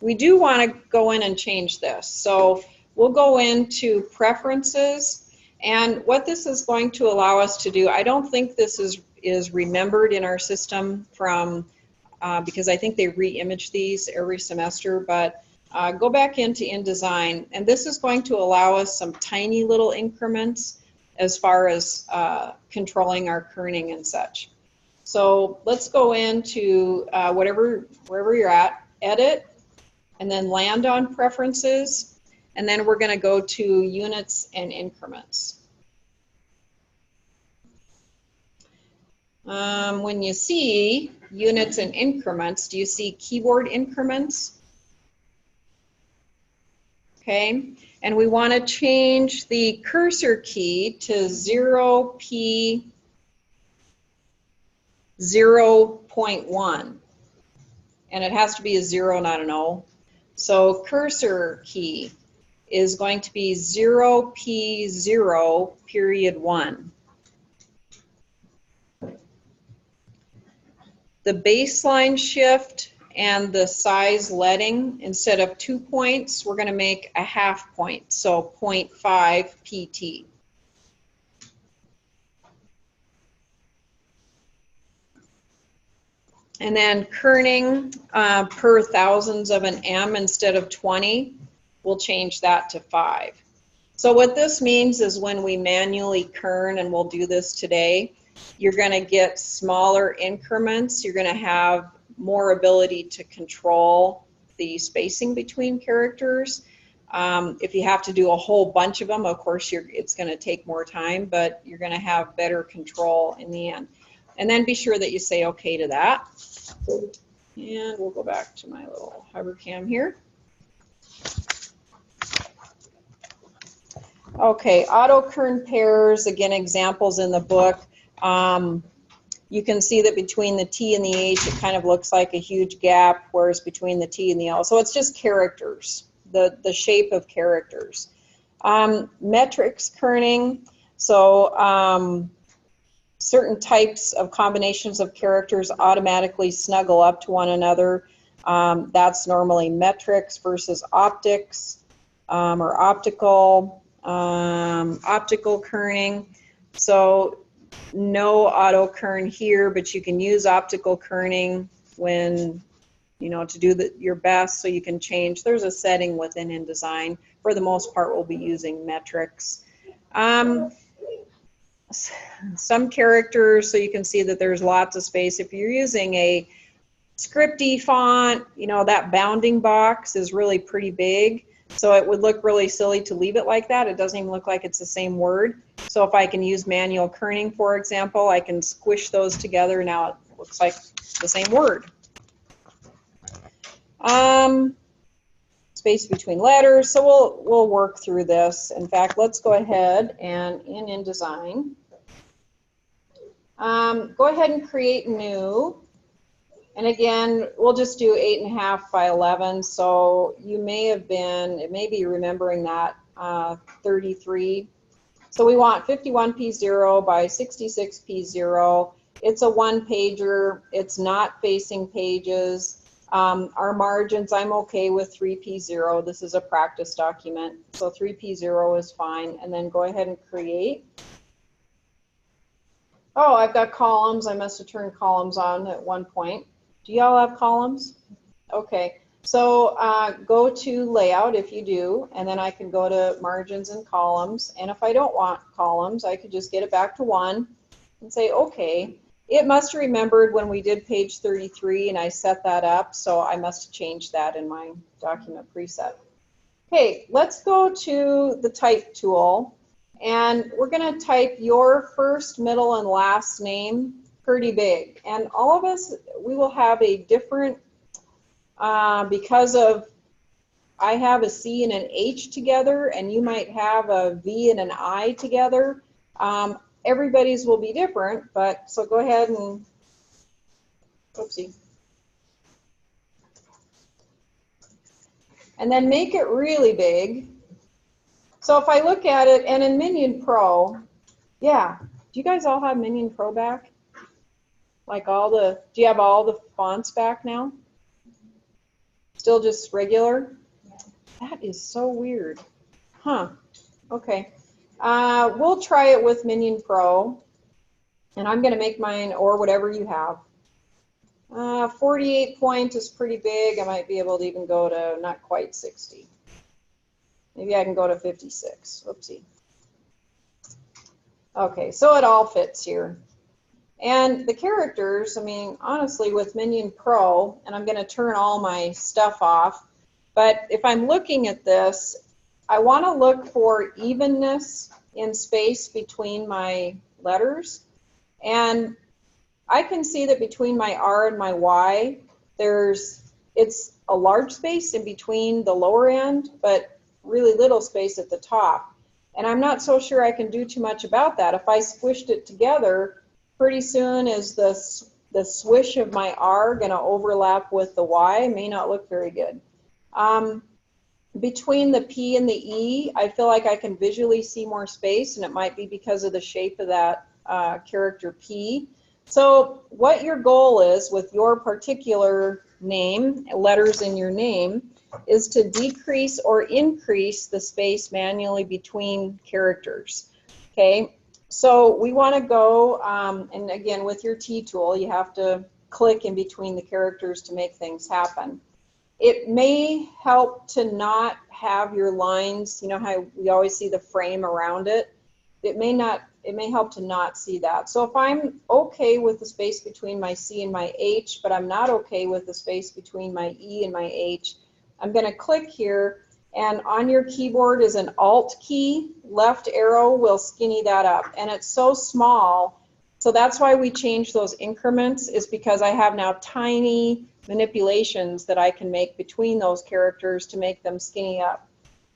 We do want to go in and change this. So we'll go into preferences, and what this is going to allow us to do, I don't think this is remembered in our system from, because I think they re-image these every semester, but go back into InDesign, and this is going to allow us some tiny little increments as far as controlling our kerning and such. So let's go into wherever you're at, edit, and then land on preferences, and then we're going to go to units and increments. When you see units and increments, do you see keyboard increments? Okay, and we want to change the cursor key to 0p 0.1, and it has to be a 0, not an O. So cursor key is going to be 0p0 period 1. The baseline shift and the size leading, instead of 2 points, we're going to make a half point, so 0.5 pt. And then kerning per thousands of an M instead of 20, we'll change that to 5. So what this means is when we manually kern, and we'll do this today, you're going to get smaller increments. You're going to have more ability to control the spacing between characters. If you have to do a whole bunch of them, of course, it's going to take more time, but you're going to have better control in the end. And then be sure that you say OK to that. And we'll go back to my little hover cam here. Okay, auto kern pairs, again, examples in the book. You can see that between the T and the H, it kind of looks like a huge gap, whereas between the T and the L. So it's just characters, the shape of characters. Metrics kerning, so certain types of combinations of characters automatically snuggle up to one another. That's normally metrics versus optics or optical kerning. So no auto kern here, but you can use optical kerning when, to do your best, so you can change. There's a setting within InDesign. For the most part, we'll be using metrics. Some characters, so you can see that there's lots of space. If you're using a scripty font, that bounding box is really pretty big. So it would look really silly to leave it like that. It doesn't even look like it's the same word. So if I can use manual kerning, for example, I can squish those together. Now it looks like the same word. Space between letters. So we'll work through this. In fact, let's go ahead and in InDesign, go ahead and create new. And And again, we'll just do 8.5 by 11. So you may have been, it may be remembering that 33. So we want 51p0 by 66p0. It's a one pager. It's not facing pages. Our margins, I'm okay with 3p0. This is a practice document. So 3p0 is fine. And then go ahead and create. Oh, I've got columns. I must have turned columns on at one point. Do y'all have columns? Okay. So go to layout if you do, and then I can go to margins and columns. And if I don't want columns, I could just get it back to 1 and say, okay. It must have remembered when we did page 33 and I set that up, so I must have changed that in my document preset. Okay, let's go to the type tool, and we're going to type your first, middle, and last name pretty big. And all of us, we will have a different, because of I have a C and an H together, and you might have a V and an I together. Everybody's will be different, but so go ahead and, oopsie. And then make it really big. So if I look at it, and in Minion Pro, yeah, do you guys all have Minion Pro back? Like all the, do you have all the fonts back now? Still just regular? That is so weird. Huh, okay. We'll try it with Minion Pro, and I'm going to make mine, or whatever you have. 48 point is pretty big. I might be able to even go to not quite 60. Maybe I can go to 56. Oopsie. Okay, so it all fits here. And the characters, I mean, honestly, with Minion Pro, and I'm going to turn all my stuff off, but if I'm looking at this, I want to look for evenness in space between my letters. And I can see that between my R and my Y, it's a large space in between the lower end, but really little space at the top. And I'm not so sure I can do too much about that. If I squished it together, pretty soon is the swish of my R going to overlap with the Y? It may not look very good. Between the P and the E, I feel like I can visually see more space, and it might be because of the shape of that character P. So what your goal is with your particular name, letters in your name, is to decrease or increase the space manually between characters. Okay, so we want to go, and again, with your T tool, you have to click in between the characters to make things happen. It may help to not have your lines, you know how we always see the frame around it? It may help to not see that. So if I'm okay with the space between my C and my H, but I'm not okay with the space between my E and my H, I'm going to click here, and on your keyboard is an Alt key. Left arrow will skinny that up, and it's so small. So that's why we change those increments, is because I have now tiny manipulations that I can make between those characters to make them skinny up.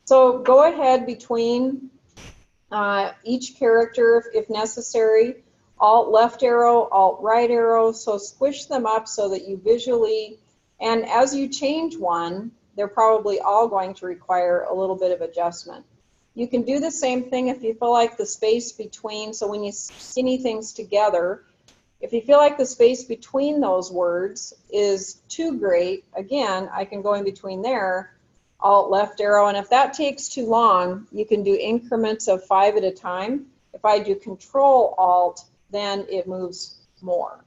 So go ahead between each character if necessary. Alt left arrow, Alt right arrow, so squish them up so that you visually, and as you change one, they're probably all going to require a little bit of adjustment. You can do the same thing if you feel like the space between, so when you skinny things together, if you feel like the space between those words is too great, again, I can go in between there, Alt left arrow, and if that takes too long, you can do increments of 5 at a time. If I do Control Alt, then it moves more.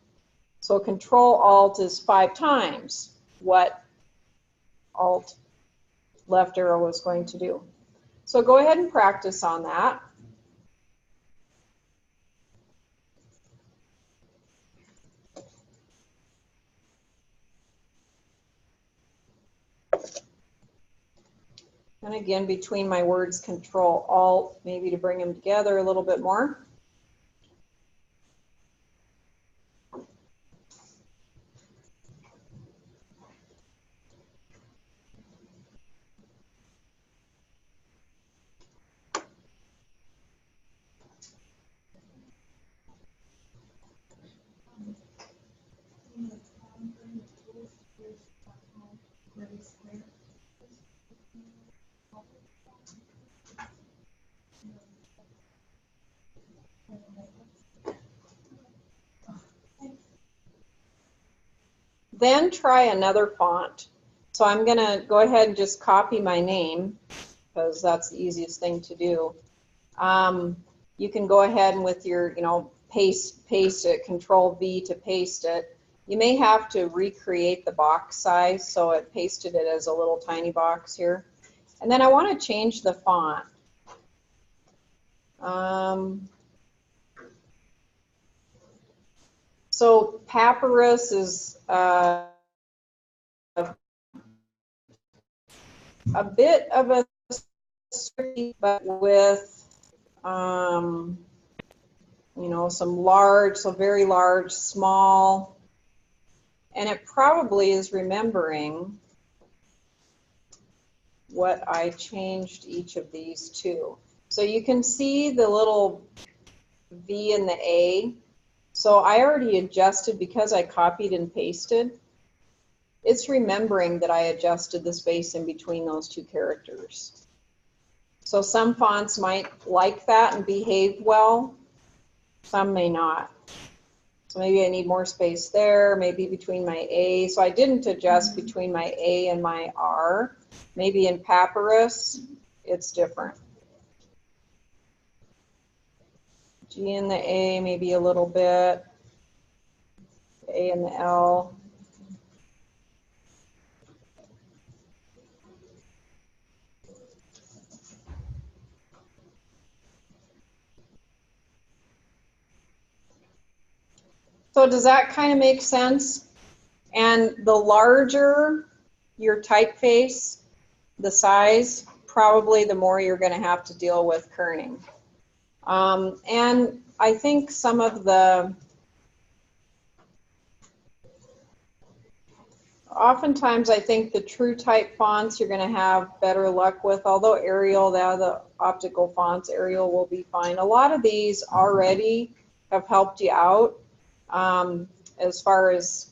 So Control Alt is 5 times what Alt left arrow is going to do. So go ahead and practice on that. And again, between my words, Control Alt, maybe to bring them together a little bit more. Then try another font. So I'm going to go ahead and just copy my name because that's the easiest thing to do. You can go ahead and with your, paste it, Control V to paste it. You may have to recreate the box size, so it pasted it as a little tiny box here. And then I want to change the font. So Papyrus is a bit of a street, but with some large, so very large, small, and it probably is remembering what I changed each of these to. So you can see the little V and the A. So I already adjusted because I copied and pasted. It's remembering that I adjusted the space in between those two characters. So some fonts might like that and behave well. Some may not. So maybe I need more space there, maybe between my A. So I didn't adjust between my A and my R. Maybe in Papyrus, it's different. G and the A, maybe a little bit. A and the L. So does that kind of make sense? And the larger your typeface, the size, probably the more you're going to have to deal with kerning. And I think some of the, oftentimes I think the true type fonts you're going to have better luck with, although Arial, the optical fonts, Arial will be fine. A lot of these already have helped you out as far as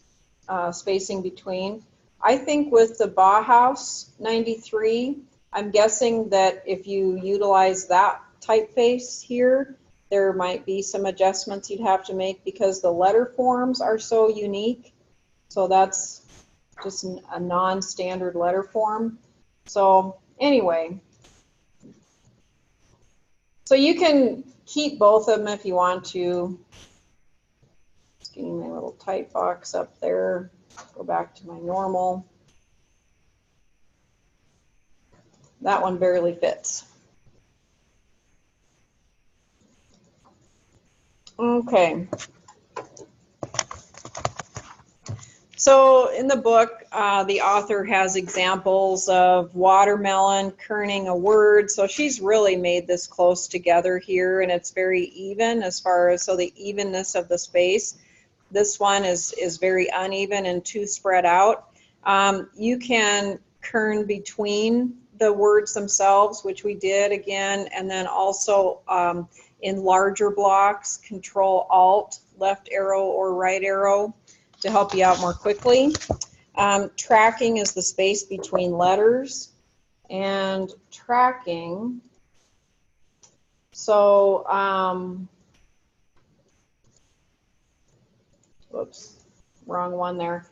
spacing between. I think with the Bauhaus 93, I'm guessing that if you utilize that typeface here, there might be some adjustments you'd have to make because the letter forms are so unique. So that's just a non-standard letter form. So anyway, so you can keep both of them if you want to. Just getting my little type box up there. Go back to my normal. That one barely fits. Okay. So in the book, the author has examples of watermelon kerning a word. So she's really made this close together here, and it's very even as far as, so the evenness of the space. This one is very uneven and too spread out. You can kern between the words themselves, which we did again, and then also in larger blocks, Control-Alt, left arrow or right arrow to help you out more quickly. Tracking is the space between letters, and tracking, so whoops, wrong one there.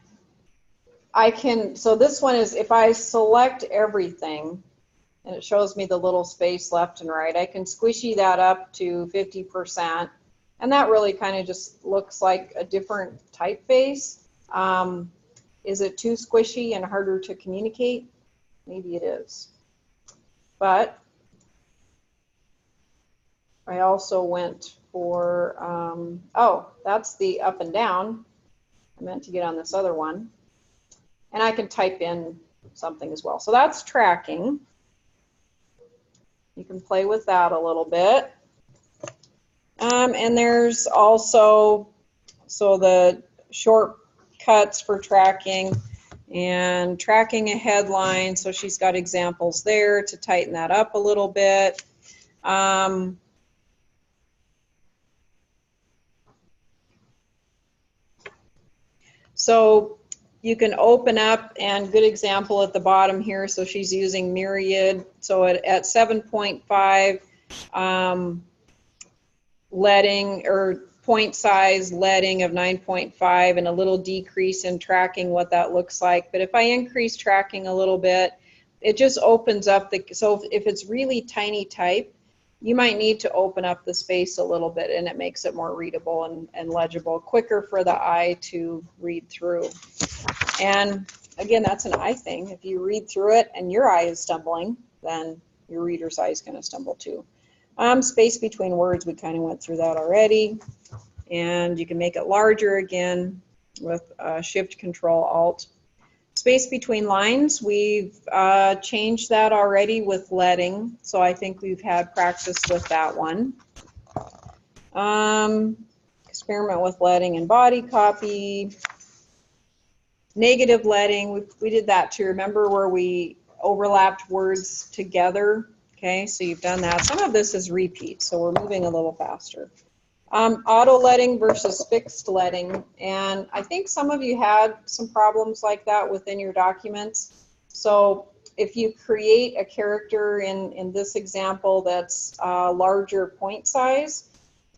So this one is if I select everything and it shows me the little space left and right, I can squishy that up to 50%, and that really kind of just looks like a different typeface. Is it too squishy and harder to communicate? Maybe it is. But I also went for, oh, that's the up and down. I meant to get on this other one. And I can type in something as well. So that's tracking. You can play with that a little bit. And there's also, so the shortcuts for tracking and tracking a headline. So she's got examples there to tighten that up a little bit. So You can open up, and good example at the bottom here. So she's using Myriad. So at 7.5 leading or point size leading of 9.5 and a little decrease in tracking, what that looks like. But if I increase tracking a little bit, it just opens up the, so if it's really tiny type, you might need to open up the space a little bit, and it makes it more readable and legible, quicker for the eye to read through. And again, that's an eye thing. If you read through it and your eye is stumbling, then your reader's eye is going to stumble too. Space between words, we kind of went through that already. And you can make it larger again with Shift Control Alt. Space between lines, we've changed that already with leading, so I think we've had practice with that one. Experiment with leading and body copy. Negative leading, we did that too. Remember where we overlapped words together? Okay, so you've done that. Some of this is repeat, so we're moving a little faster. Auto leading versus fixed leading, and I think some of you had some problems like that within your documents. So if you create a character in this example that's larger point size,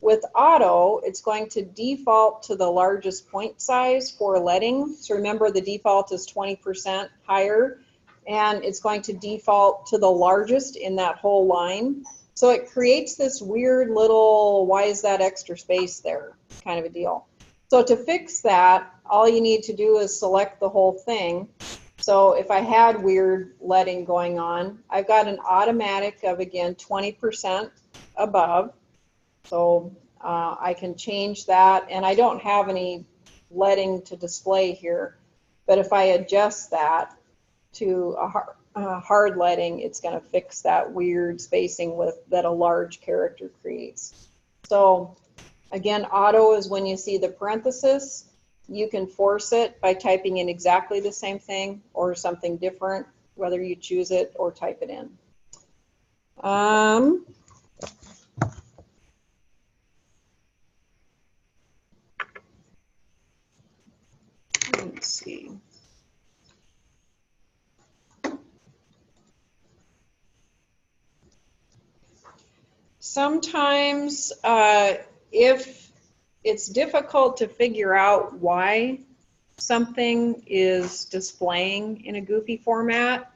with auto, it's going to default to the largest point size for leading. So remember, the default is 20% higher, and it's going to default to the largest in that whole line. So it creates this weird little, why is that extra space there kind of a deal. So to fix that, all you need to do is select the whole thing. So if I had weird leading going on, I've got an automatic of, again, 20% above. So I can change that, and I don't have any leading to display here. But if I adjust that to a hard leading, it's going to fix that weird spacing that a large character creates. So again, auto is when you see the parenthesis. You can force it by typing in exactly the same thing or something different, whether you choose it or type it in. Let's see. Sometimes if it's difficult to figure out why something is displaying in a goofy format,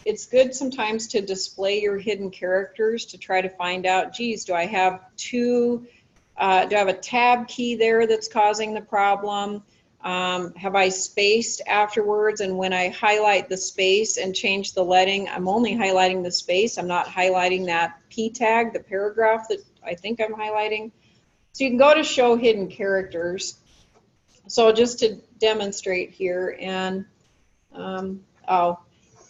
it's good sometimes to display your hidden characters to try to find out, geez, do I have do I have a tab key there that's causing the problem? Have I spaced afterwards? And when I highlight the space and change the leading, I'm only highlighting the space. I'm not highlighting that P tag, the paragraph that I think I'm highlighting. So you can go to show hidden characters. So just to demonstrate here, and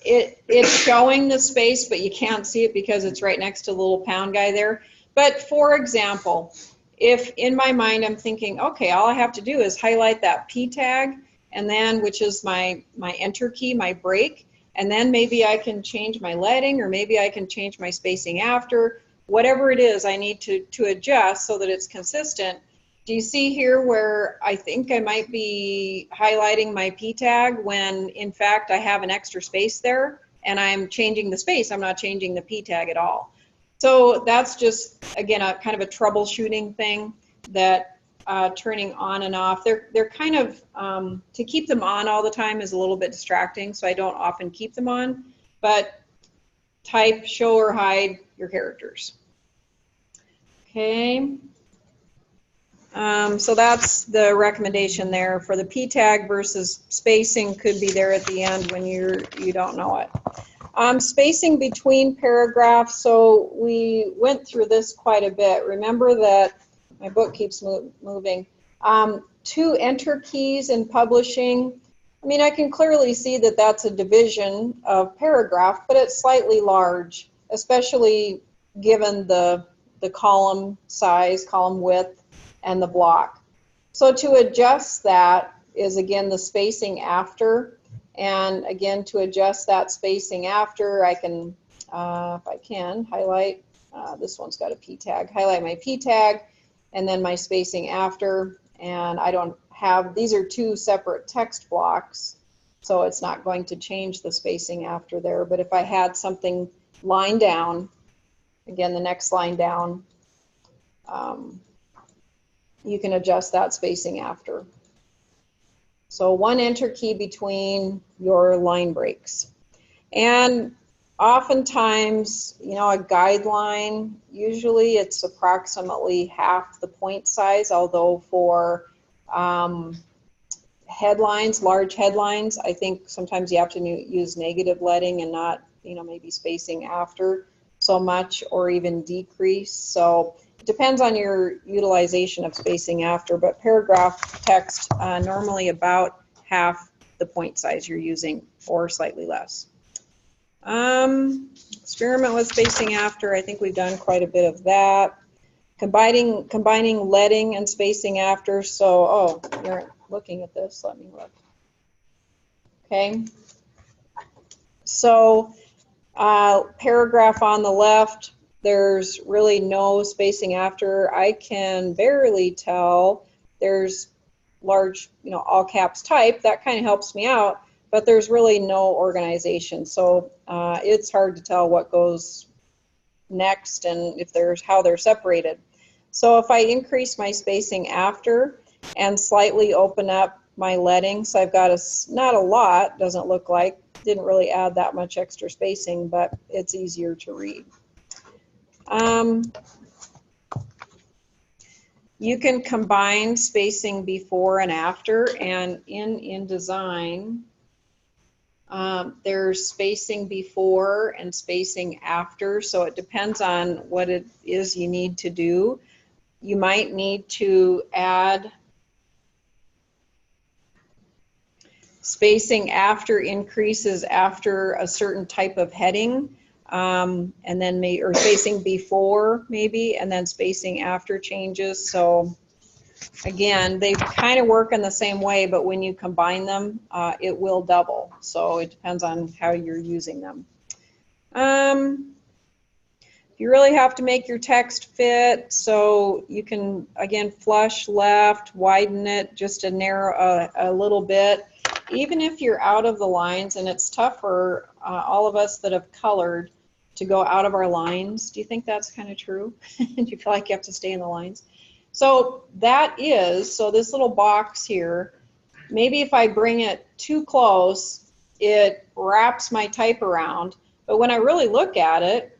it's showing the space, but you can't see it because it's right next to the little pound guy there. But for example, if in my mind I'm thinking, okay, all I have to do is highlight that P tag, and then, which is my enter key, my break, and then maybe I can change my leading, or maybe I can change my spacing after, whatever it is I need to adjust so that it's consistent. Do you see here where I think I might be highlighting my P tag when in fact I have an extra space there, and I'm changing the space, I'm not changing the P tag at all. So that's just, again, a kind of a troubleshooting thing that turning on and off, they're kind of, to keep them on all the time is a little bit distracting, so I don't often keep them on, but type, show or hide your characters. Okay. So that's the recommendation there for the P tag versus spacing could be there at the end when you don't know it. Spacing between paragraphs, so we went through this quite a bit. Remember that my book keeps moving. 2 enter keys in publishing. I mean, I can clearly see that that's a division of paragraph, but it's slightly large, especially given the column size, column width, and the block. So to adjust that is, again, the spacing after. And again, to adjust that spacing after, I can, if I can, highlight, this one's got a P tag, highlight my P tag, and then my spacing after, and I don't have, these are two separate text blocks, so it's not going to change the spacing after there. But if I had something line down, again, the next line down, you can adjust that spacing after. So one enter key between your line breaks. And oftentimes, you know, a guideline, usually it's approximately half the point size, although for headlines, large headlines, I think sometimes you have to use negative leading and not, you know, maybe spacing after so much or even decrease. So it depends on your utilization of spacing after, but paragraph text, normally about half the point size you're using or slightly less. Experiment with spacing after, I think we've done quite a bit of that. Combining leading and spacing after, so, oh, you're looking at this, let me look. Okay, so paragraph on the left, there's really no spacing after. I can barely tell. There's large, you know, all caps type, that kind of helps me out, but there's really no organization. So it's hard to tell what goes next and if there's how they're separated. So if I increase my spacing after and slightly open up my leading, so I've got not a lot, doesn't look like, didn't really add that much extra spacing, but it's easier to read. You can combine spacing before and after, and in InDesign, there's spacing before and spacing after, so it depends on what it is you need to do. You might need to add spacing after increases after a certain type of heading, and then or spacing before maybe, and then spacing after changes. So again, they kind of work in the same way, but when you combine them, it will double. So it depends on how you're using them. You really have to make your text fit, so you can, again, flush left, widen it just to narrow a little bit. Even if you're out of the lines, and it's tough for all of us that have colored to go out of our lines. Do you think that's kind of true? Do you feel like you have to stay in the lines? So that is, so this little box here, maybe if I bring it too close, it wraps my type around, but when I really look at it,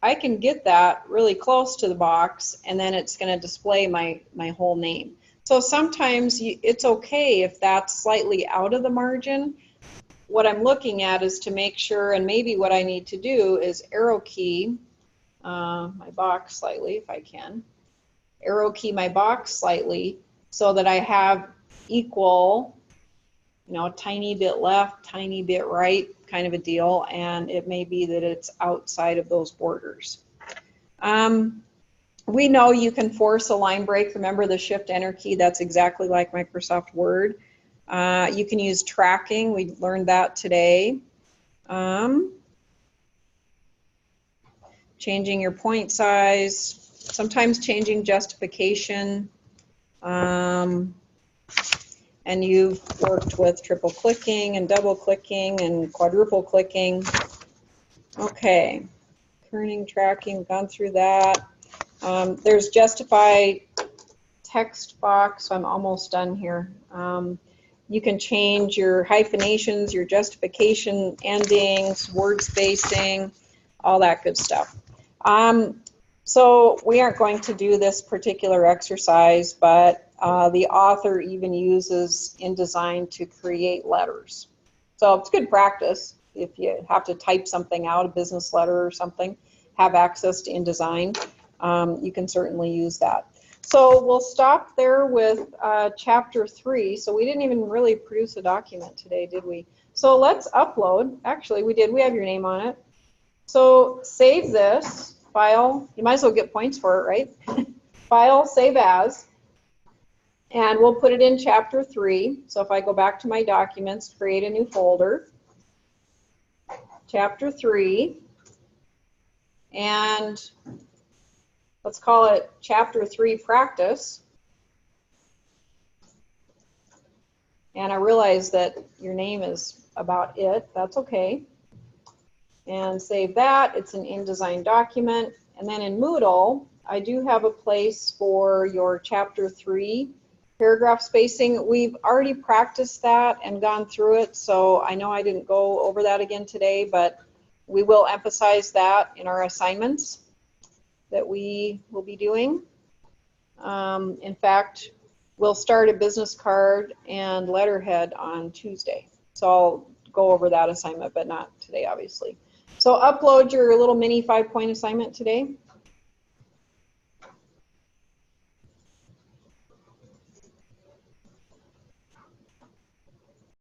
I can get that really close to the box, and then it's going to display my whole name. So sometimes it's okay if that's slightly out of the margin. What I'm looking at is to make sure, and maybe what I need to do is arrow key my box slightly if I can. Arrow key my box slightly so that I have equal, you know, a tiny bit left, tiny bit right kind of a deal, and it may be that it's outside of those borders. We know you can force a line break. Remember the Shift Enter key, that's exactly like Microsoft Word. You can use tracking, we learned that today. Changing your point size, sometimes changing justification. And you've worked with triple clicking and double clicking and quadruple clicking. Okay, kerning, tracking, gone through that. There's justify text box, so I'm almost done here. You can change your hyphenations, your justification endings, word spacing, all that good stuff. So we aren't going to do this particular exercise, but the author even uses InDesign to create letters. So it's good practice if you have to type something out, a business letter or something, have access to InDesign. You can certainly use that. So we'll stop there with chapter 3. So we didn't even really produce a document today, did we? So let's upload. Actually, we did. We have your name on it. So save this file. You might as well get points for it, right? File, save as. And we'll put it in chapter 3. So if I go back to my documents, create a new folder. Chapter 3. And let's call it chapter 3 practice. And I realize that your name is about it. That's okay. And save that. It's an InDesign document. And then in Moodle, I do have a place for your chapter 3 paragraph spacing. We've already practiced that and gone through it, so I know I didn't go over that again today, but we will emphasize that in our assignments that we will be doing. In fact, we'll start a business card and letterhead on Tuesday. So I'll go over that assignment, but not today, obviously. So upload your little mini 5-point assignment today.